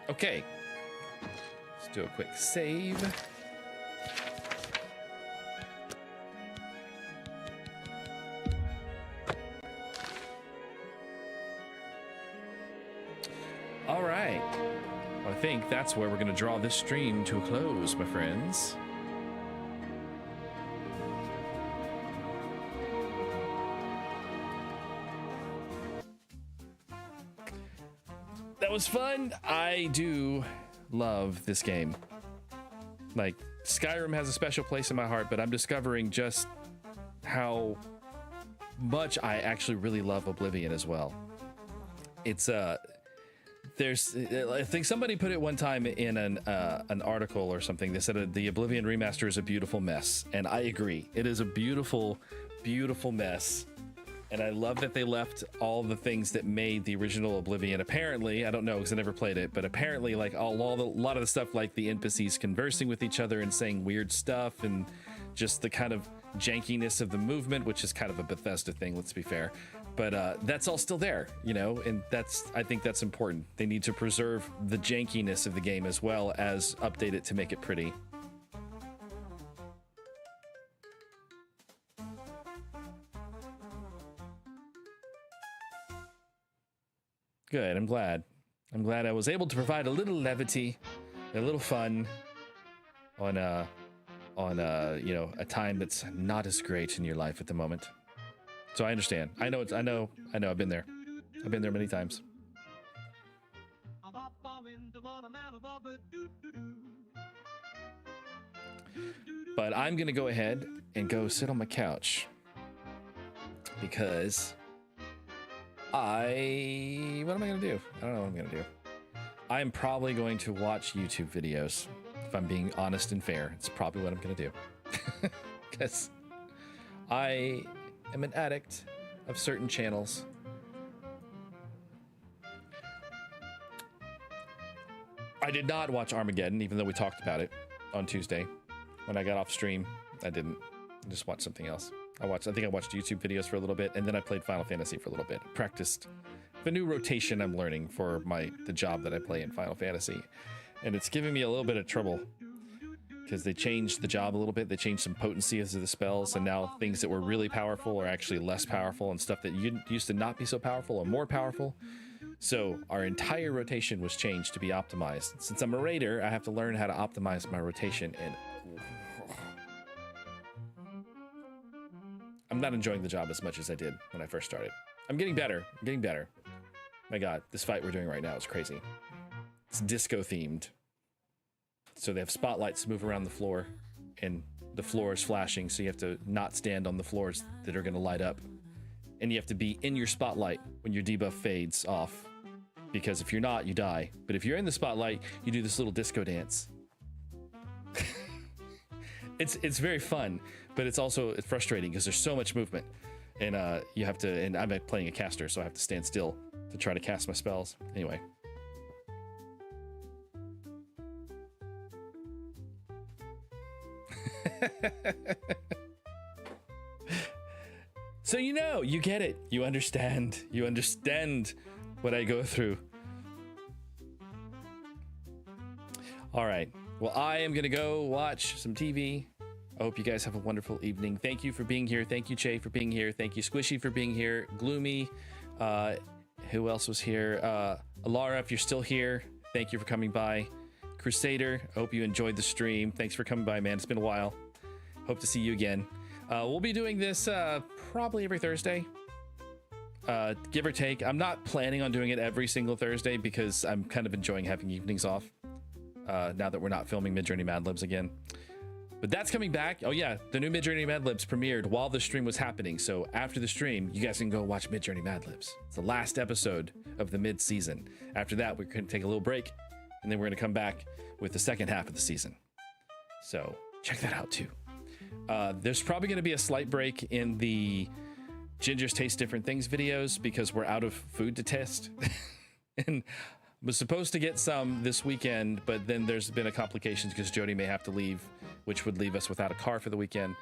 Okay. Let's do a quick save. All right. I think that's where we're going to draw this stream to a close, my friends. That was fun. I do love this game. Like, Skyrim has a special place in my heart, but I'm discovering just how much I actually really love Oblivion as well. It's there's, I think somebody put it one time in an article or something. They said the Oblivion remaster is a beautiful mess, and I agree. It is a beautiful, beautiful mess, and I love that they left all the things that made the original Oblivion. Apparently, I don't know because I never played it, but apparently, like a lot of the stuff, like the NPCs conversing with each other and saying weird stuff, and just the kind of jankiness of the movement, which is kind of a Bethesda thing. Let's be fair. But that's all still there, you know, and I think that's important. They need to preserve the jankiness of the game as well as update it to make it pretty. Good, I'm glad. I'm glad I was able to provide a little levity, a little fun on you know, a time that's not as great in your life at the moment. So I understand. I know I've been there. I've been there many times. But I'm gonna go ahead and go sit on my couch because what am I gonna do? I don't know what I'm gonna do. I'm probably going to watch YouTube videos. If I'm being honest and fair, it's probably what I'm gonna do. Because I am an addict of certain channels. I did not watch Armageddon, even though we talked about it on Tuesday. When I got off stream, I didn't. I just watched something else. I think I watched YouTube videos for a little bit, and then I played Final Fantasy for a little bit. Practiced the new rotation I'm learning for the job that I play in Final Fantasy. And it's giving me a little bit of trouble because they changed the job a little bit. They changed some potencies of the spells, and now things that were really powerful are actually less powerful, and stuff that used to not be so powerful are more powerful. So our entire rotation was changed to be optimized. Since I'm a raider, I have to learn how to optimize my rotation, and I'm not enjoying the job as much as I did when I first started. I'm getting better. I'm getting better. My God, this fight we're doing right now is crazy. It's disco themed. So they have spotlights to move around the floor, and the floor is flashing, so you have to not stand on the floors that are going to light up. And you have to be in your spotlight when your debuff fades off. Because if you're not, you die. But if you're in the spotlight, you do this little disco dance. It's very fun, but it's frustrating because there's so much movement. And you have to, and I'm playing a caster, so I have to stand still to try to cast my spells. Anyway. So you get it. You understand what I go through. All right. Well, I am going to go watch some TV. I hope you guys have a wonderful evening. Thank you for being here. Thank you, Che, for being here. Thank you, Squishy, for being here. Gloomy. Who else was here? Alara, if you're still here, thank you for coming by. Crusader, I hope you enjoyed the stream. Thanks for coming by, man. It's been a while. Hope to see you again. We'll be doing this probably every Thursday, give or take. I'm not planning on doing it every single Thursday because I'm kind of enjoying having evenings off now that we're not filming Midjourney Mad Libs again. But that's coming back. Oh yeah, the new Midjourney Mad Libs premiered while the stream was happening. So after the stream, you guys can go watch Midjourney Mad Libs. It's the last episode of the mid-season. After that, we're going to take a little break, and then we're going to come back with the second half of the season. So check that out too. There's probably going to be a slight break in the Gingers Taste Different Things videos because we're out of food to test. And was supposed to get some this weekend, but then there's been a complications because Jody may have to leave, which would leave us without a car for the weekend.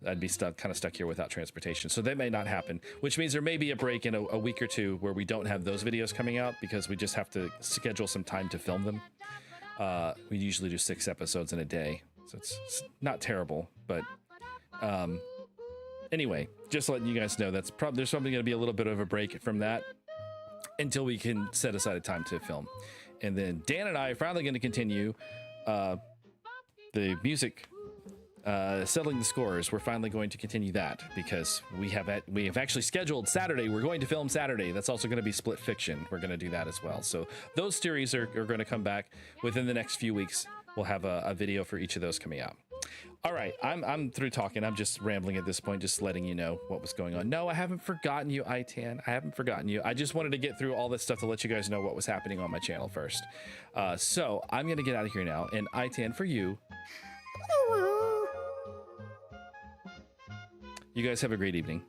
I'd be kind of stuck here without transportation. So that may not happen, which means there may be a break in a week or two where we don't have those videos coming out because we just have to schedule some time to film them. We usually do 6 episodes in a day, so it's not terrible, but anyway, just letting you guys know there's probably going to be a little bit of a break from that until we can set aside a time to film. And then Dan and I are finally going to continue the music, settling the scores. We're finally going to continue that because we have actually scheduled Saturday. We're going to film Saturday. That's also going to be Split Fiction. We're going to do that as well. So those series are going to come back within the next few weeks. We'll have a video for each of those coming out. All right, I'm through talking. I'm just rambling at this point, just letting you know what was going on. No, I haven't forgotten you, Itan. I haven't forgotten you. I just wanted to get through all this stuff to let you guys know what was happening on my channel first. So I'm going to get out of here now. And Itan, for you, you guys have a great evening.